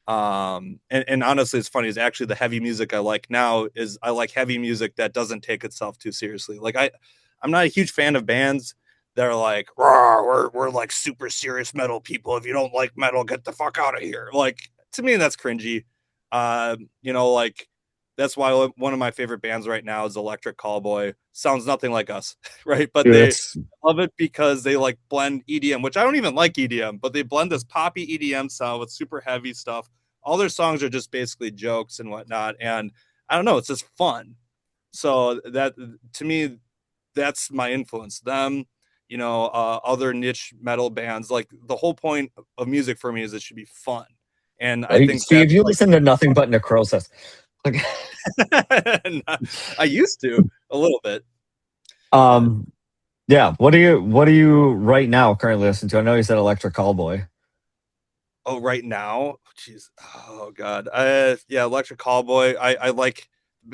And honestly, it's funny, is actually the heavy music I like now is I like heavy music that doesn't take itself too seriously. Like I'm not a huge fan of bands that are like, we're like super serious metal people. If you don't like metal, get the fuck out of here. Like, to me, that's cringy. Like, that's why one of my favorite bands right now is Electric Callboy. Sounds nothing like us, right? But they love it because they like blend EDM, which I don't even like EDM, but they blend this poppy EDM sound with super heavy stuff. All their songs are just basically jokes and whatnot. And I don't know, it's just fun. So that, to me, that's my influence. Them, other niche metal bands. Like, the whole point of music for me is it should be fun. And I think Steve, you listen to nothing but Necrosis. Okay. I used to a little bit. Yeah. What do you right now currently listen to? I know you said Electric Callboy. Oh, right now, jeez, oh god, yeah, Electric Callboy. I like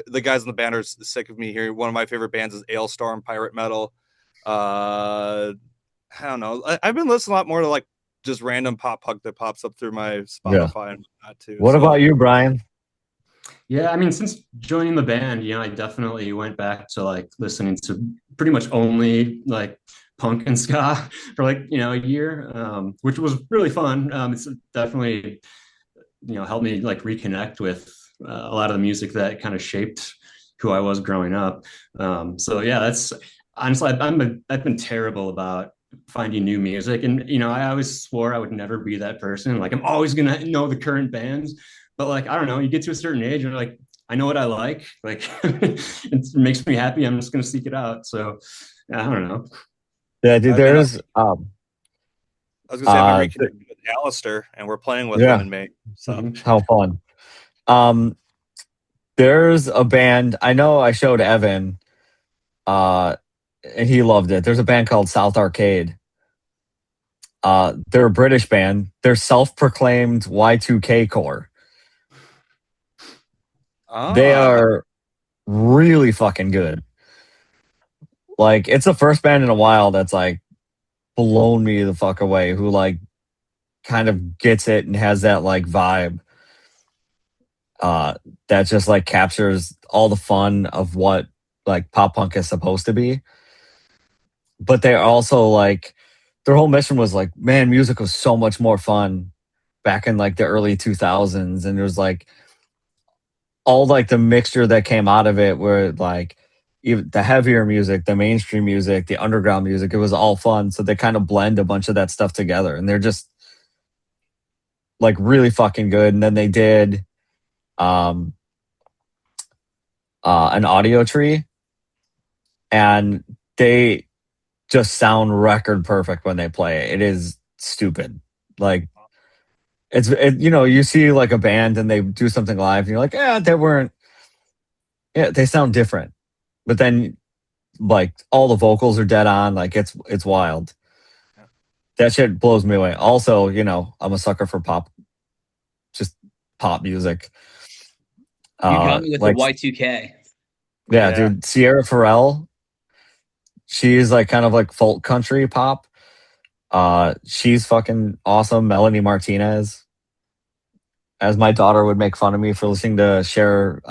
the guys in the band are sick of me here. One of my favorite bands is Ailstorm Pirate Metal. Uh, I don't know. I've been listening a lot more to like just random pop punk that pops up through my Yeah. Spotify and whatnot too. What about So you, Brian? Yeah, I mean, since joining the band, I definitely went back to like listening to pretty much only like punk and ska for like, a year, which was really fun. It's definitely, helped me like reconnect with a lot of the music that kind of shaped who I was growing up. So yeah, that's honestly, I've been terrible about finding new music, and I always swore I would never be that person. Like I'm always gonna know the current bands, but like I don't know, you get to a certain age, and like I know what I like it makes me happy. I'm just gonna seek it out. So yeah, I don't know. Yeah, dude. I've been I was gonna say I've been Th- reconnecting with Alistair, and we're playing with him yeah, in May. So Mhm. how fun. Um, there's a band I know. I showed Evan, uh, and he loved it. There's a band called South Arcade. They're a British band. They're self-proclaimed Y2K core. They ah, are really fucking good. Like, it's the first band in a while that's like blown me the fuck away. Who like kind of gets it and has that like vibe. Uh, that just like captures all the fun of what like pop punk is supposed to be. But they're also like their whole mission was like, man, music was so much more fun back in like the early 2000s, and there's like all like the mixture that came out of it where like even the heavier music, the mainstream music, the underground music, it was all fun. So they kind of blend a bunch of that stuff together, and they're just like really fucking good. And then they did um an audio tree, and they just sound record perfect when they play it. It is stupid. Like you see like a band and they do something live and you're like, yeah, they weren't, yeah, they sound different. But then like all the vocals are dead on. Like it's wild. That shit blows me away. Also, I'm a sucker for pop, just pop music. You got me with the Like Y2K. yeah, yeah. dude, Sierra Farrell, she's like kind of like folk country pop. She's fucking awesome. Melanie Martinez, as my daughter would make fun of me for listening to Cher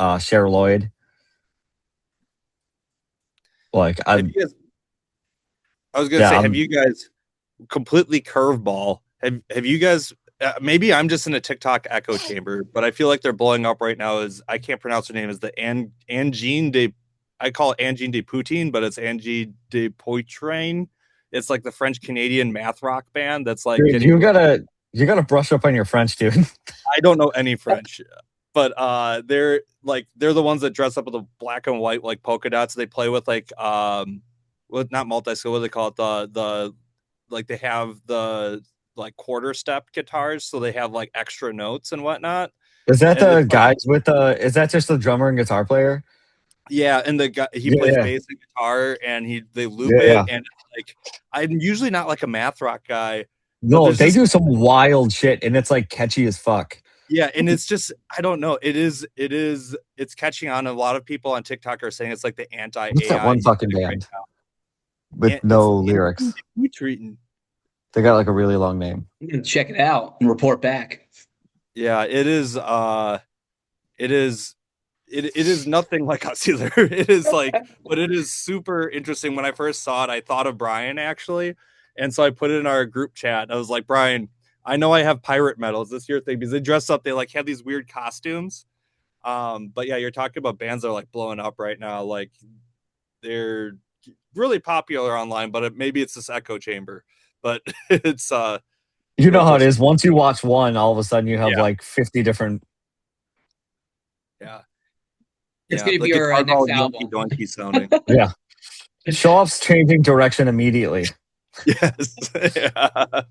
Lloyd. Like Have you guys? I was gonna yeah, say, have you guys completely curveball? Have you guys? Maybe I'm just in a TikTok echo chamber, but I feel like they're blowing up right now. Is I can't pronounce her name. Is the Angine de? I call it Angine de Poutine, but it's Angie de Poitrain. It's like the French Canadian math rock band that's like dude, getting. you gotta brush up on your French, dude. I don't know any French, but they're the ones that dress up with the black and white like polka dots. They play with like with not multi skill. What do they call it? The like they have the like quarter step guitars, so they have like extra notes and whatnot. Is that And the it's like guys with the? Is that just the drummer and guitar player? yeah, and the guy he Yeah, plays yeah, bass and guitar, and they loop yeah, it. yeah. And like I'm usually not like a math rock guy, but No, there's they this do some wild shit, and it's like catchy as fuck. yeah, and it's just I don't know. It's catching on. A lot of people on TikTok are saying it's like the anti What's that AI one fucking music right band now. with And it's no lyrics? treating. They got like a really long name. I'm gonna check it out and report back. Yeah, it is. It is. It is nothing like us either. It is like, but it is super interesting. When I first saw it, I thought of Brian actually, and so I put it in our group chat. I was like, Brian, I know I have pirate medal. Is this your thing? Because they dress up. They like have these weird costumes. But yeah, you're talking about bands that are like blowing up right now. Like they're really popular online, but maybe it's this echo chamber. But it's You know how it just is. Once you watch one, all of a sudden you have yeah, like 50 different. yeah, It's yeah. gonna The be our guitar next all yonky album. donkey sounding. Yeah, Showoff's changing direction immediately. Yes. Yeah.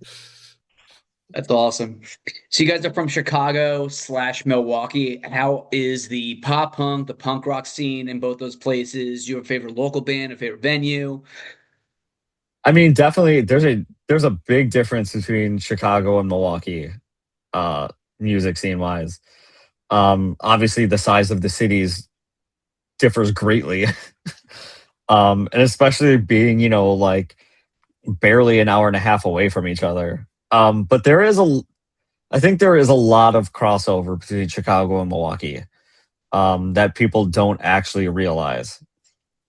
That's awesome. So you guys are from Chicago/Milwaukee. How is the pop punk, the punk rock scene in both those places? Your favorite local band, a favorite venue? I mean, definitely there's a big difference between Chicago and Milwaukee, uh, music scene wise. Obviously the size of the cities differs greatly. And especially being, like barely an hour and a half away from each other. But I think there is a lot of crossover between Chicago and Milwaukee, that people don't actually realize,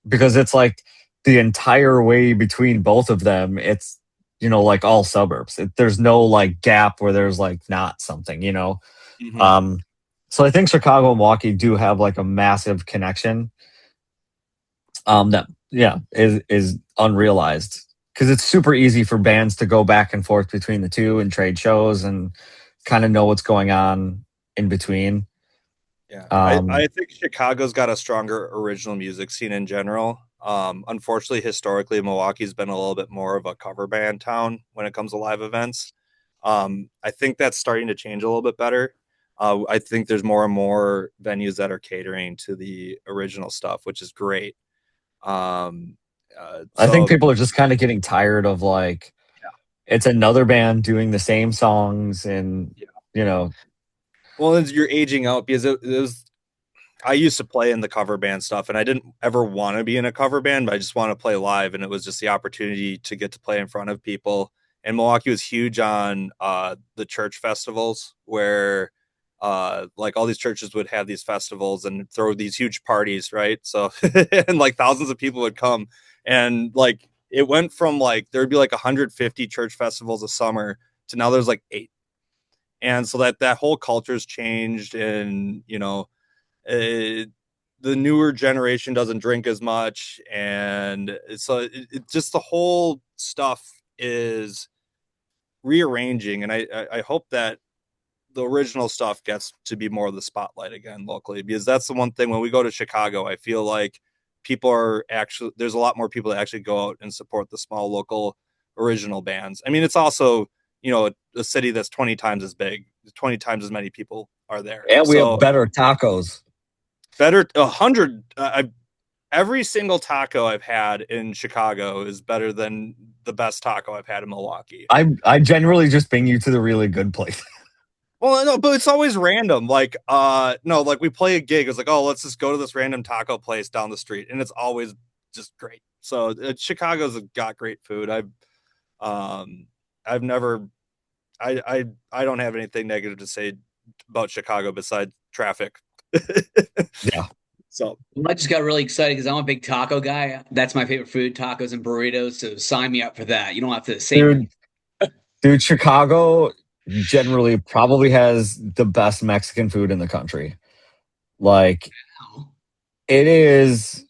because it's like the entire way between both of them. It's, like all suburbs. There's no like gap where there's like not something. Mhm. Um, so I think Chicago and Milwaukee do have like a massive connection, that yeah is unrealized, because it's super easy for bands to go back and forth between the two and trade shows and kind of know what's going on in between. Yeah, Um, I think Chicago's got a stronger original music scene in general. Unfortunately, historically, Milwaukee's been a little bit more of a cover band town when it comes to live events. I think that's starting to change a little bit better. I think there's more and more venues that are catering to the original stuff, which is great. Um, I think so people are just kind of getting tired of like it's another band doing the same songs, and yeah. you know Well, as you're aging out, because it was I used to play in the cover band stuff, and I didn't ever want to be in a cover band, but I just want to play live, and it was just the opportunity to get to play in front of people. And Milwaukee was huge on the church festivals, where like all these churches would have these festivals and throw these huge parties, right? So and like thousands of people would come, and like it went from like there'd be like 150 church festivals a summer to now there's like 8, and so that whole culture's changed, and uh, the newer generation doesn't drink as much, and so it just the whole stuff is rearranging, and I hope that the original stuff gets to be more of the spotlight again locally, because that's the one thing when we go to Chicago, I feel like people are actually there's a lot more people that actually go out and support the small local original bands. I mean, it's also a city that's 20 times as big, 20 times as many people are there, and we have so better tacos. better 100. Every single taco I've had in Chicago is better than the best taco I've had in Milwaukee. I generally just bring you to the really good place. Well, no, but it's always random. Like, no, like we play a gig. It's like, oh, let's just go to this random taco place down the street, and it's always just great. So Chicago's got great food. Um, I've never, I don't have anything negative to say about Chicago besides traffic. Yeah. So I just got really excited because I'm a big taco guy. That's my favorite food, tacos and burritos. So sign me up for that. You don't have to say dude dude, Chicago generally probably has the best Mexican food in the country. Like, now. it is.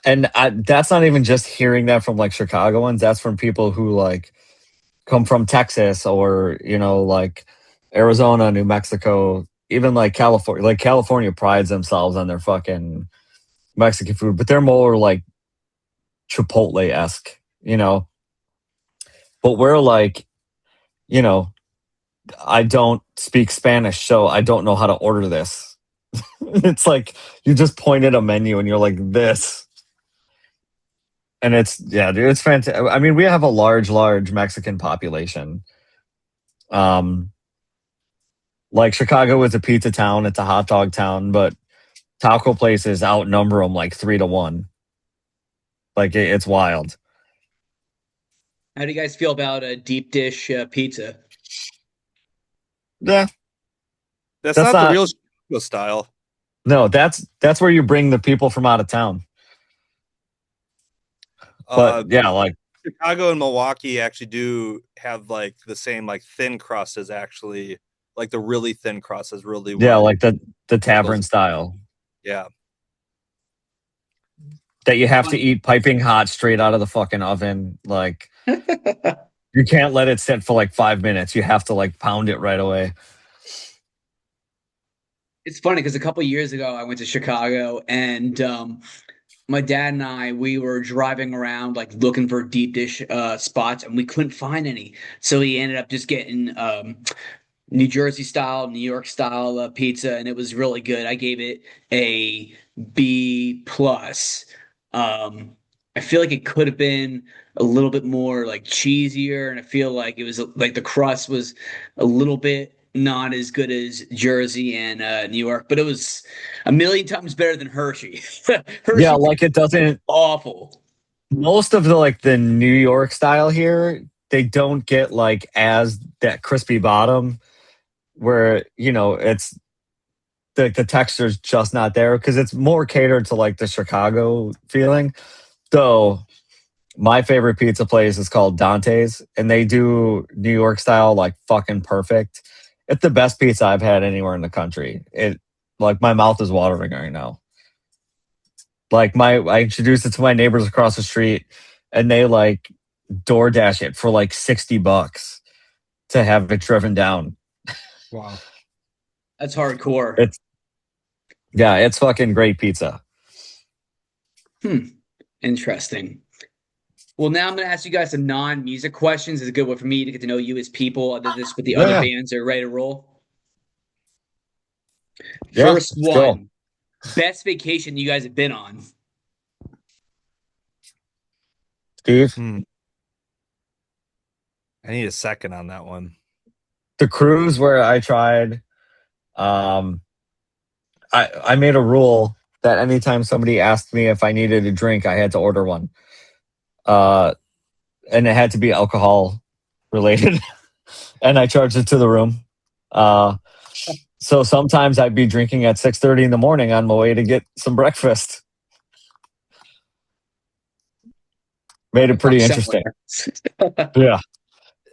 And that's not even just hearing that from like Chicagoans. That's from people who like come from Texas, or like Arizona, New Mexico, even like California. Like, California prides themselves on their fucking Mexican food, but they're more like Chipotle esque, But we're like, you know, I don't speak Spanish, so I don't know how to order this. It's like you just point at a menu and you're like, this. And it's, yeah, dude, it's fantastic. I mean, we have a large Mexican population. Um, like Chicago is a pizza town, it's a hot dog town, but taco places outnumber them like 3-1. Like, it's wild. How do you guys feel about a deep dish pizza? Yeah, that's that's not the not. real Chicago style. No, that's where you bring the people from out of town. But Uh, yeah, like, Chicago and Milwaukee actually do have like the same like thin crust as actually like the really thin crust is really yeah, what like the goes. tavern style Yeah. that you have to Funny. eat piping hot straight out of the fucking oven. Like, you can't let it sit for like 5 minutes. You have to like pound it right away. It's funny because a couple years ago I went to Chicago and my dad and we were driving around like looking for deep dish spots and we couldn't find any. So he ended up just getting New Jersey style, New York style pizza, and it was really good. I gave it a B plus. Um, I feel like it could have been a little bit more like cheesier, and I feel like it was like the crust was a little bit not as good as Jersey and New York, but it was a million times better than Hershey. Yeah, Hershey's like it doesn't. awful. Most of the like the New York style here, they don't get like as that crispy bottom where it's the texture's just not there because it's more catered to like the Chicago feeling. So my favorite pizza place is called Dante's, and they do New York style like fucking perfect. It's the best pizza I've had anywhere in the country. It like my mouth is watering right now. Like I introduced it to my neighbors across the street, and they like DoorDash it for like $60 to have it driven down. Wow. That's hardcore. It's yeah, it's fucking great pizza. Interesting. Well, now I'm going to ask you guys some non-music questions. It's a good way for me to get to know you as people. I did this with the Yeah, other yeah, bands. Are ready to roll? yeah. First Let's go. one, best vacation you guys have been on. Steve, I need a second on that one. the cruise where I tried, I made a rule that anytime somebody asked me if I needed a drink, I had to order one. And it had to be alcohol related. And I charged it to the room. So sometimes I'd be drinking at 6:30 in the morning on my way to get some breakfast. Made it pretty interesting. Yeah.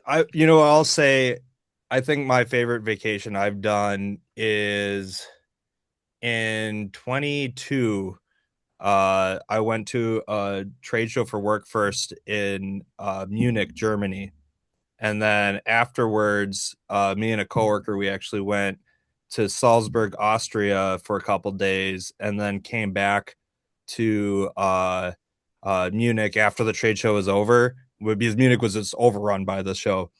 I'll say I think my favorite vacation I've done is in 22. I went to a trade show for work first in Munich, Germany. And then afterwards, me and a coworker, we actually went to Salzburg, Austria for a couple days, and then came back to Munich after the trade show was over, because Munich was just overrun by the show.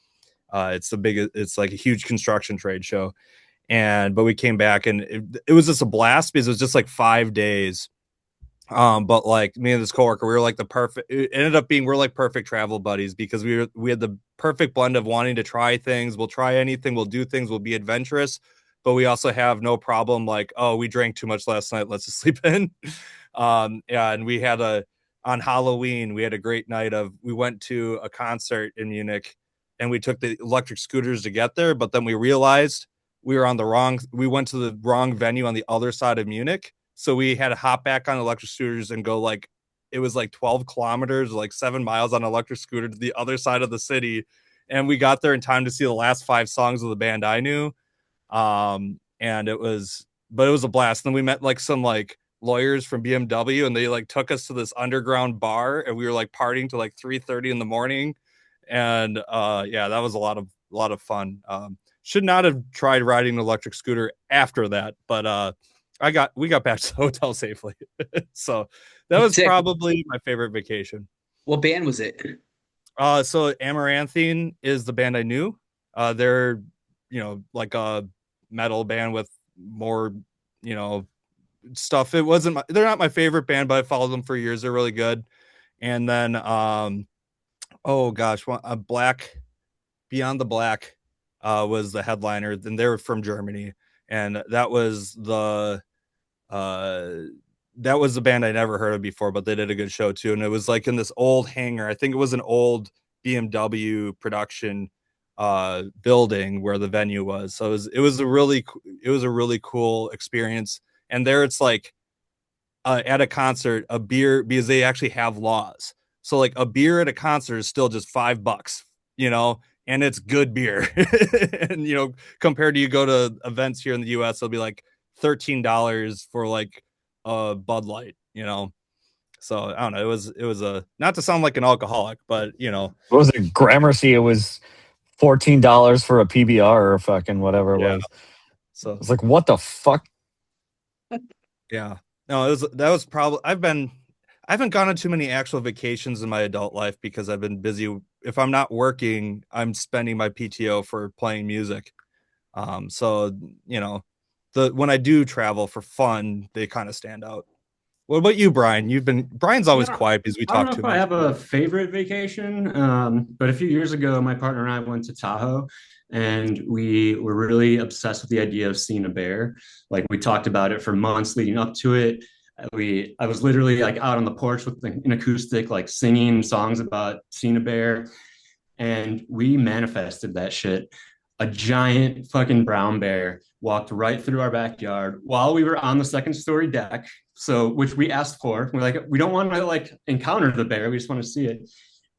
It's like a huge construction trade show. But we came back, and it was just a blast because it was just like 5 days. But like me and this coworker, we were like it ended up being, we're like perfect travel buddies because we had the perfect blend of wanting to try things. We'll try anything, we'll do things, we'll be adventurous, but we also have no problem like, oh, we drank too much last night, let's just sleep in. And on Halloween, we had a great night we went to a concert in Munich, and we took the electric scooters to get there, but then we realized we went to the wrong venue on the other side of Munich. So we had to hop back on electric scooters and go it was like 12 kilometers, like 7 miles on an electric scooter to the other side of the city. And we got there in time to see the last 5 songs of the band I knew. And it was a blast. And then we met like some like lawyers from BMW, and they like took us to this underground bar, and we were like partying to like 3:30 in the morning. And yeah, that was a lot of fun. Should not have tried riding an electric scooter after that, but we got back to the hotel safely. So that was Sick. probably my favorite vacation. What band was it? So Amaranthine is the band I knew. They're, like a metal band with more, stuff. They're not my favorite band, but I followed them for years. They're really good. And then, oh gosh, Beyond the Black was the headliner, and they were from Germany. And that was the band I never heard of before, but they did a good show too. And it was like in this old hangar. I think it was an old BMW production building where the venue was. So it was a really cool experience. And there it's like at a concert, a beer, because they actually have laws. So like a beer at a concert is still just $5, and it's good beer. And compared to you go to events here in the US, it'll be like $13 for like a Bud Light, So I don't know. It was a, not to sound like an alcoholic, but What was it? Gramercy, it was $14 for a PBR or fucking whatever it was. So it's like, what the fuck? Yeah. No, that was probably, I haven't gone on too many actual vacations in my adult life because I've been busy. If I'm not working, I'm spending my PTO for playing music. So when I do travel for fun, they kind of stand out. What about you, Brian? Brian's always Yeah, quiet because we I don't talk know too if I much. have a favorite vacation, but a few years ago, my partner and I went to Tahoe, and we were really obsessed with the idea of seeing a bear. Like we talked about it for months leading up to it. I was literally like out on the porch with an acoustic, like singing songs about seeing a bear, and we manifested that shit. A giant fucking brown bear walked right through our backyard while we were on the second story deck. So, which we asked for. We're like, we don't want to like encounter the bear. We just want to see it.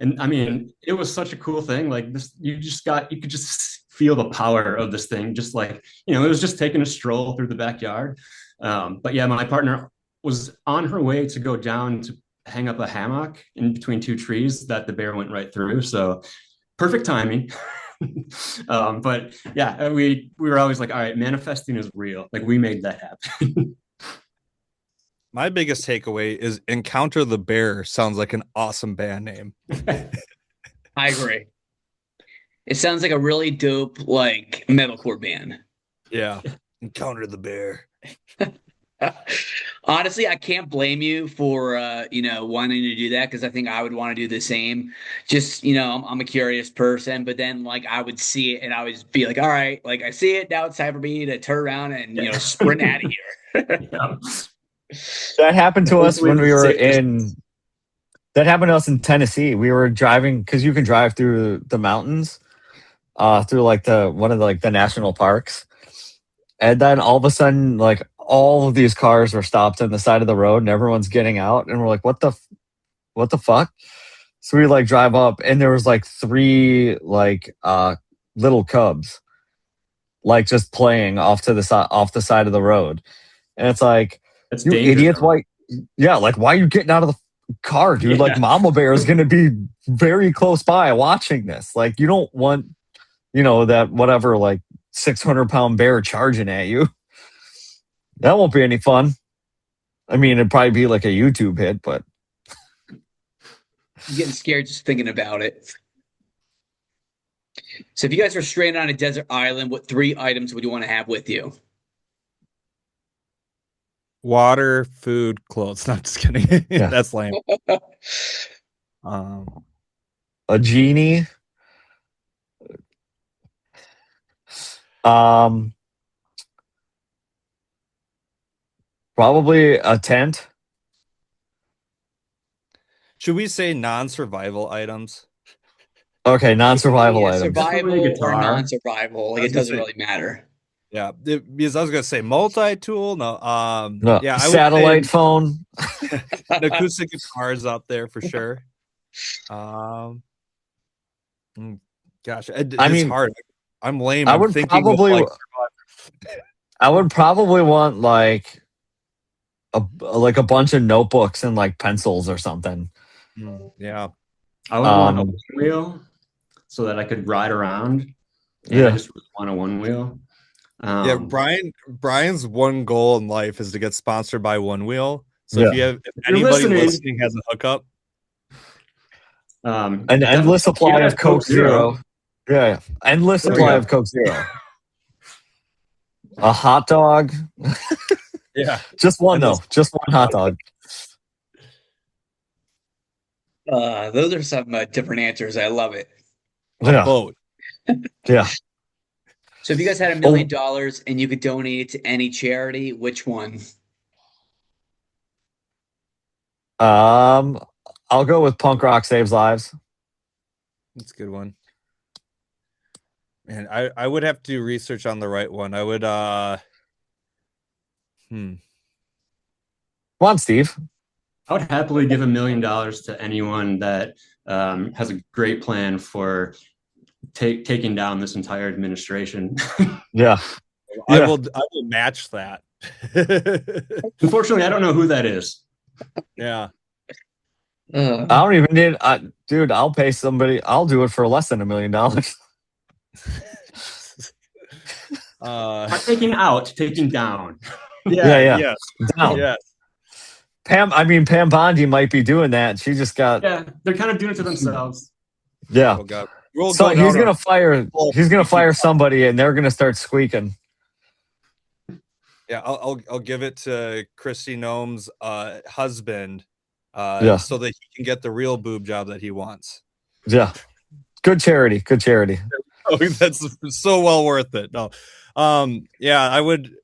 And I mean, it was such a cool thing. Like this, you could just feel the power of this thing. Just like, it was just taking a stroll through the backyard. But yeah, my partner was on her way to go down to hang up a hammock in between two trees that the bear went right through. So perfect timing. But yeah, we were always like, all right, manifesting is real. Like we made that happen. My biggest takeaway is Encounter the Bear sounds like an awesome band name. I agree. It sounds like a really dope like metalcore band. Yeah. Encounter the Bear. Honestly, I can't blame you for wanting to do that because I think I would want to do the same. Just I'm a curious person, but then like I would see it and I would be like, all right, like I see it now. It's time for me to turn around and sprint out of here. Yeah. That happened to us when we were Safest. That happened to us in Tennessee. We were driving because you can drive through the mountains, through like one of the national parks, and then all of a sudden, like all of these cars were stopped on the side of the road, and everyone's getting out, and we're like, what the fuck? So we like drive up, and there was like three like little cubs, like just playing off the side of the road, and it's like, That's you dangerous. idiots! Why? Yeah, like why are you getting out of the car, dude? Yeah. Like Mama Bear is gonna be very close by watching this. Like you don't want, that whatever like 600-pound bear charging at you. That won't be any fun. I mean, it'd probably be like a YouTube hit, but I'm getting scared just thinking about it. So if you guys were stranded on a desert island, what 3 items would you want to have with you? Water, food, clothes. No, I'm just kidding. Yeah. That's lame. a genie. Probably a tent. Should we say non-survival items? Okay, non-survival Yeah, items. survival Definitely a or guitar. non-survival. Like I was it gonna doesn't say- really matter. Yeah, because I was gonna say multi-tool. No, No, yeah, I would satellite say phone. an acoustic guitar is up there for sure. Gosh, it's mean, hard. I'm lame. I I'm would thinking probably, of, like, I would probably want like a bunch of notebooks and like pencils or something. yeah. I would want a Um, one wheel so that I could ride around. And Yeah. I just want a one wheel. Yeah, Brian's one goal in life is to get sponsored by One Wheel. So if Yeah. if anybody listening- listening has a hookup, An endless supply of Coke Zero. Yeah, endless There we supply go. of Coke Zero. A hot dog. yeah, Just one Endless- though. Just one hot dog. Those are some different answers. I love it. Yeah. boat. Yeah. So if you guys had $1 million and you could donate it to any charity, which one? I'll go with Punk Rock Saves Lives. That's a good one. Man, I would have to do research on the right one. I would Come on, Steve. I would happily give $1 million to anyone that has a great plan for taking down this entire administration. Yeah. I Yeah. will match that. Unfortunately, I don't know who that is. Yeah. I don't even need dude, I'll pay somebody. I'll do it for less than $1 million. Not taking out, taking down. Yeah. Yes. Down. Yes. Pam Bondi might be doing that. She just got Yeah, they're kind of doing it to themselves. yeah. Oh God. We'll So go he's down gonna fire somebody and they're gonna start squeaking. Yeah, I'll give it to Christy Gnome's husband, Yeah, so that he can get the real boob job that he wants. yeah. Good charity. Good charity. Oh, that's so well worth it. No, yeah, I would.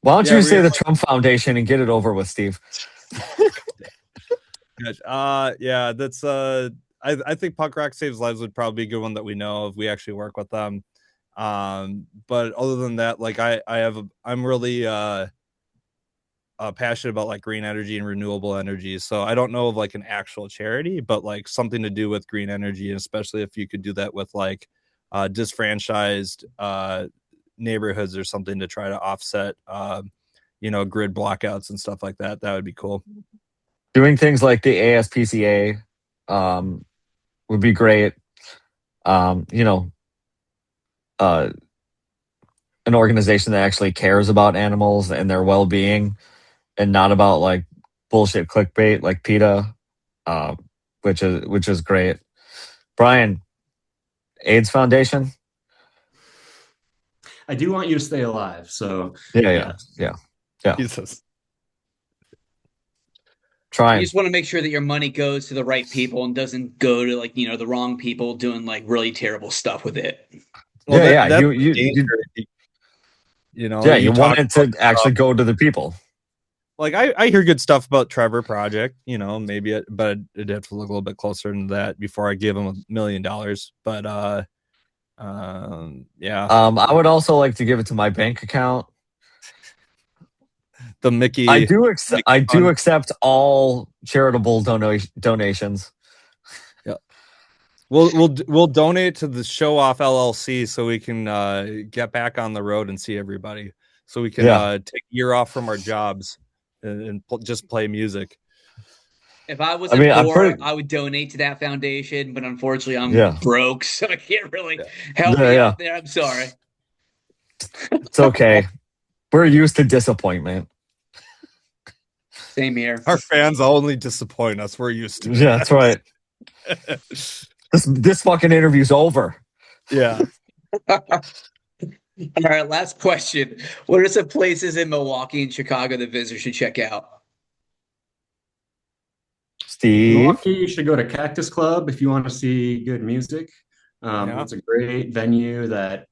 Why don't Yeah, you say the Trump Foundation and get it over with, Steve? yeah, that's I think Punk Rock Saves Lives would probably be a good one that we know of. We actually work with them. But other than that, like I'm really passionate about like green energy and renewable energy. So I don't know of like an actual charity, but like something to do with green energy, and especially if you could do that with like disfranchised neighborhoods or something to try to offset grid blockouts and stuff like that. That would be cool. Doing things like the ASPCA would be great. You know, uh, an organization that actually cares about animals and their well-being, and not about like bullshit clickbait like PETA, uh, which is great. Brian, AIDS Foundation. I do want you to stay alive. So Yeah. Jesus. You Trying. just want to make sure that your money goes to the right people and doesn't go to like, the wrong people doing like really terrible stuff with it. Well, Yeah. that's You danger. You want talk it to actually go to the people. like I hear good stuff about Trevor Project, maybe but it'd have to look a little bit closer than that before I give him $1 million. But yeah. I would also like to give it to my bank account. The Mickey. I do fund. accept all charitable donations. Yeah. We'll donate to the Showoff LLC so we can get back on the road and see everybody. So we can take a year off from our jobs and just play music. If I wasn't poor, I would donate to that foundation, but unfortunately I'm broke, so I can't really help you out there. I'm sorry. It's okay. We're used to disappointment. Same here. Our fans only disappoint us. We're used to it. Yeah, that's right. This fucking interview's over. Yeah. All right, last question. What are some places in Milwaukee and Chicago that visitors should check out? Steve? Milwaukee, you should go to Cactus Club if you want to see good music. It's a great venue that,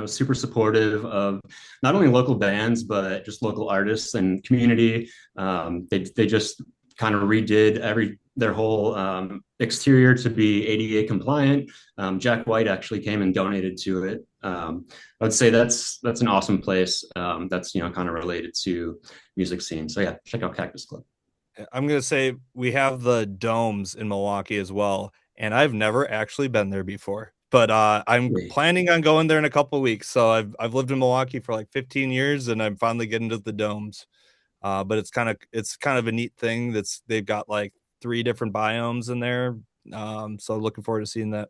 super supportive of not only local bands, but just local artists and community. They just kind of redid their whole exterior to be ADA compliant. Jack White actually came and donated to it. I would say that's an awesome place. That's kind of related to music scene. So yeah, check out Cactus Club. I'm gonna say we have the domes in Milwaukee as well, and I've never actually been there before. But I'm planning on going there in a couple of weeks. So I've lived in Milwaukee for like 15 years, and I'm finally getting to the domes. But it's kind of a neat thing they've got like 3 different biomes in there. So looking forward to seeing that.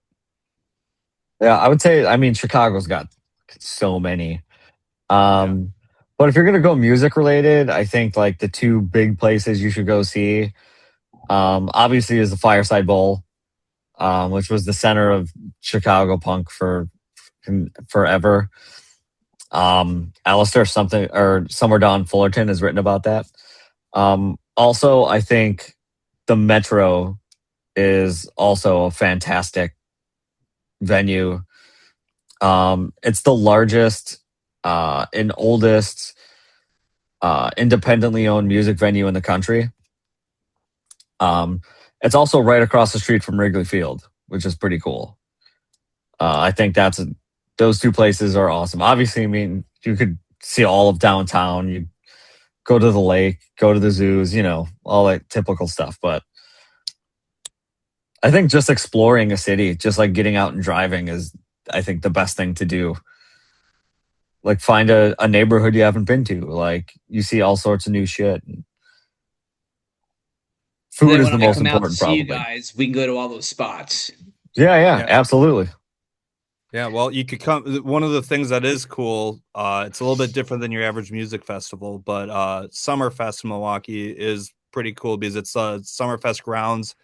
Yeah, I would say, Chicago's got so many. But if you're gonna go music related, I think like the 2 big places you should go see, obviously, is the Fireside Bowl, which was the center of Chicago punk for forever. Alistair something or Somewhere Down Fullerton has written about that. Also, I think the Metro is also a fantastic venue. It's the largest and oldest independently owned music venue in the country. It's also right across the street from Wrigley Field, which is pretty cool. I think those 2 places are awesome. Obviously, you could see all of downtown. You go to the lake, go to the zoos, all that typical stuff. But I think just exploring a city, just like getting out and driving, is, I think, the best thing to do. Like, find a neighborhood you haven't been to. Like, you see all sorts of new shit. Food is the most important, probably. You guys, we can go to all those spots. Yeah, absolutely. Yeah, well, you could come. One of the things that is cool, it's a little bit different than your average music festival, but Summerfest in Milwaukee is pretty cool because it's Summerfest grounds.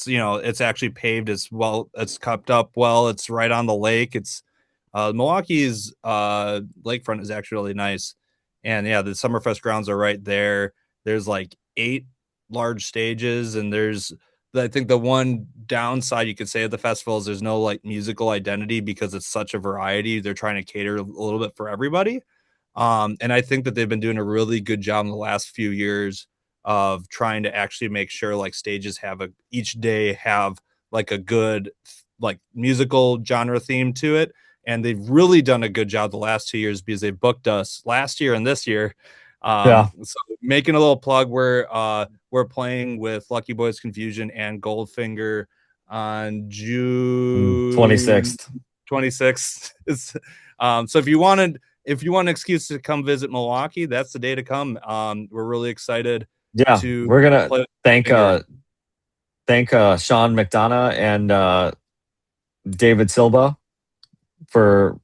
It's actually paved as well. It's kept up well. It's right on the lake. It's Milwaukee's lakefront is actually really nice, And yeah, the Summerfest grounds are right there. There's like 8 large stages, and I think the one downside you could say of the festival is there's no like musical identity because it's such a variety. They're trying to cater a little bit for everybody. And I think that they've been doing a really good job in the last few years of trying to actually make sure like stages each day have like a good like musical genre theme to it. And they've really done a good job the last 2 years because they booked us last year and this year. So making a little plug, we're playing with Lucky Boys Confusion and Goldfinger on June 26th. 26th. So if you want an excuse to come visit Milwaukee, that's the day to come. We're really excited. Yeah, we're gonna thank Sean McDonough and David Silva for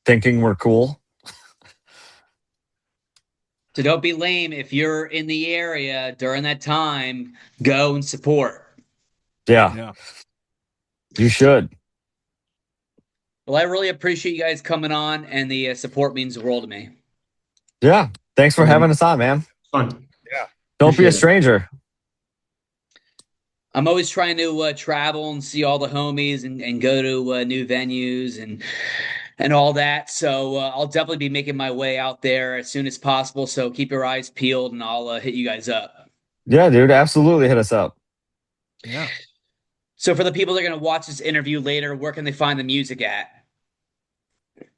thinking we're cool. So don't be lame. If you're in the area during that time, go and support. Yeah. You should. Well, I really appreciate you guys coming on, and the support means the world to me. Yeah. Thanks for having us on, man. Fun. Yeah. Don't be a stranger. I'm always trying to travel and see all the homies and go to new venues and all that. So I'll definitely be making my way out there as soon as possible. So keep your eyes peeled, and I'll hit you guys up. Yeah, dude. Absolutely hit us up. Yeah. So for the people that are going to watch this interview later, where can they find the music at?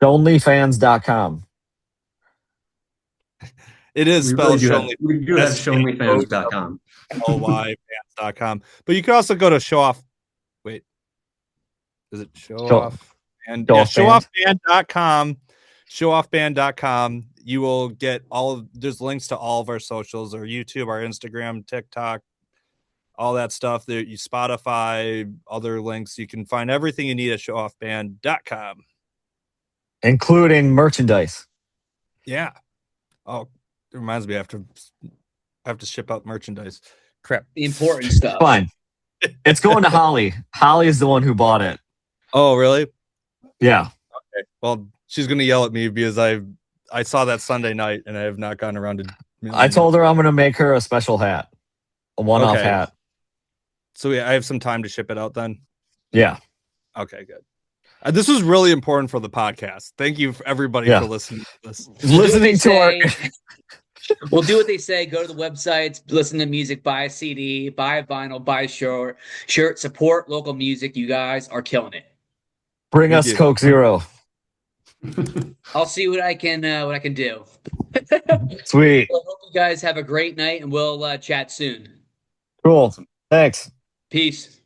Onlyfans.com. It is spelled Shonly. We do have Shonlyfans.com. Lyfans.com. But you can also go to Showoff. Wait. Is it Showoff? And Showoffband.com. Showoffband.com. You will get there's links to all of our socials, our YouTube, our Instagram, TikTok, all that stuff. There, Spotify, other links. You can find everything you need at Showoffband.com. Including merchandise. Yeah. Oh, it reminds me, I have to ship out merchandise. Crap. The important stuff. Fine. It's going to Holly. Holly is the one who bought it. Oh, really? Yeah. Okay. Well, she's going to yell at me because I saw that Sunday night and I have not gotten around to. I told her I'm going to make her a special hat, a one-off hat. So I have some time to ship it out then. Yeah. Okay, good. This was really important for the podcast. Thank you for everybody for listening to this. Listening to our. We'll do what they say. Go to the websites, listen to music, buy a CD, buy a vinyl, buy a shirt, support local music. You guys are killing it. Bring us Coke Zero. I'll see what I can do. Sweet. Well, I hope you guys have a great night, and we'll chat soon. Cool. Thanks. Peace.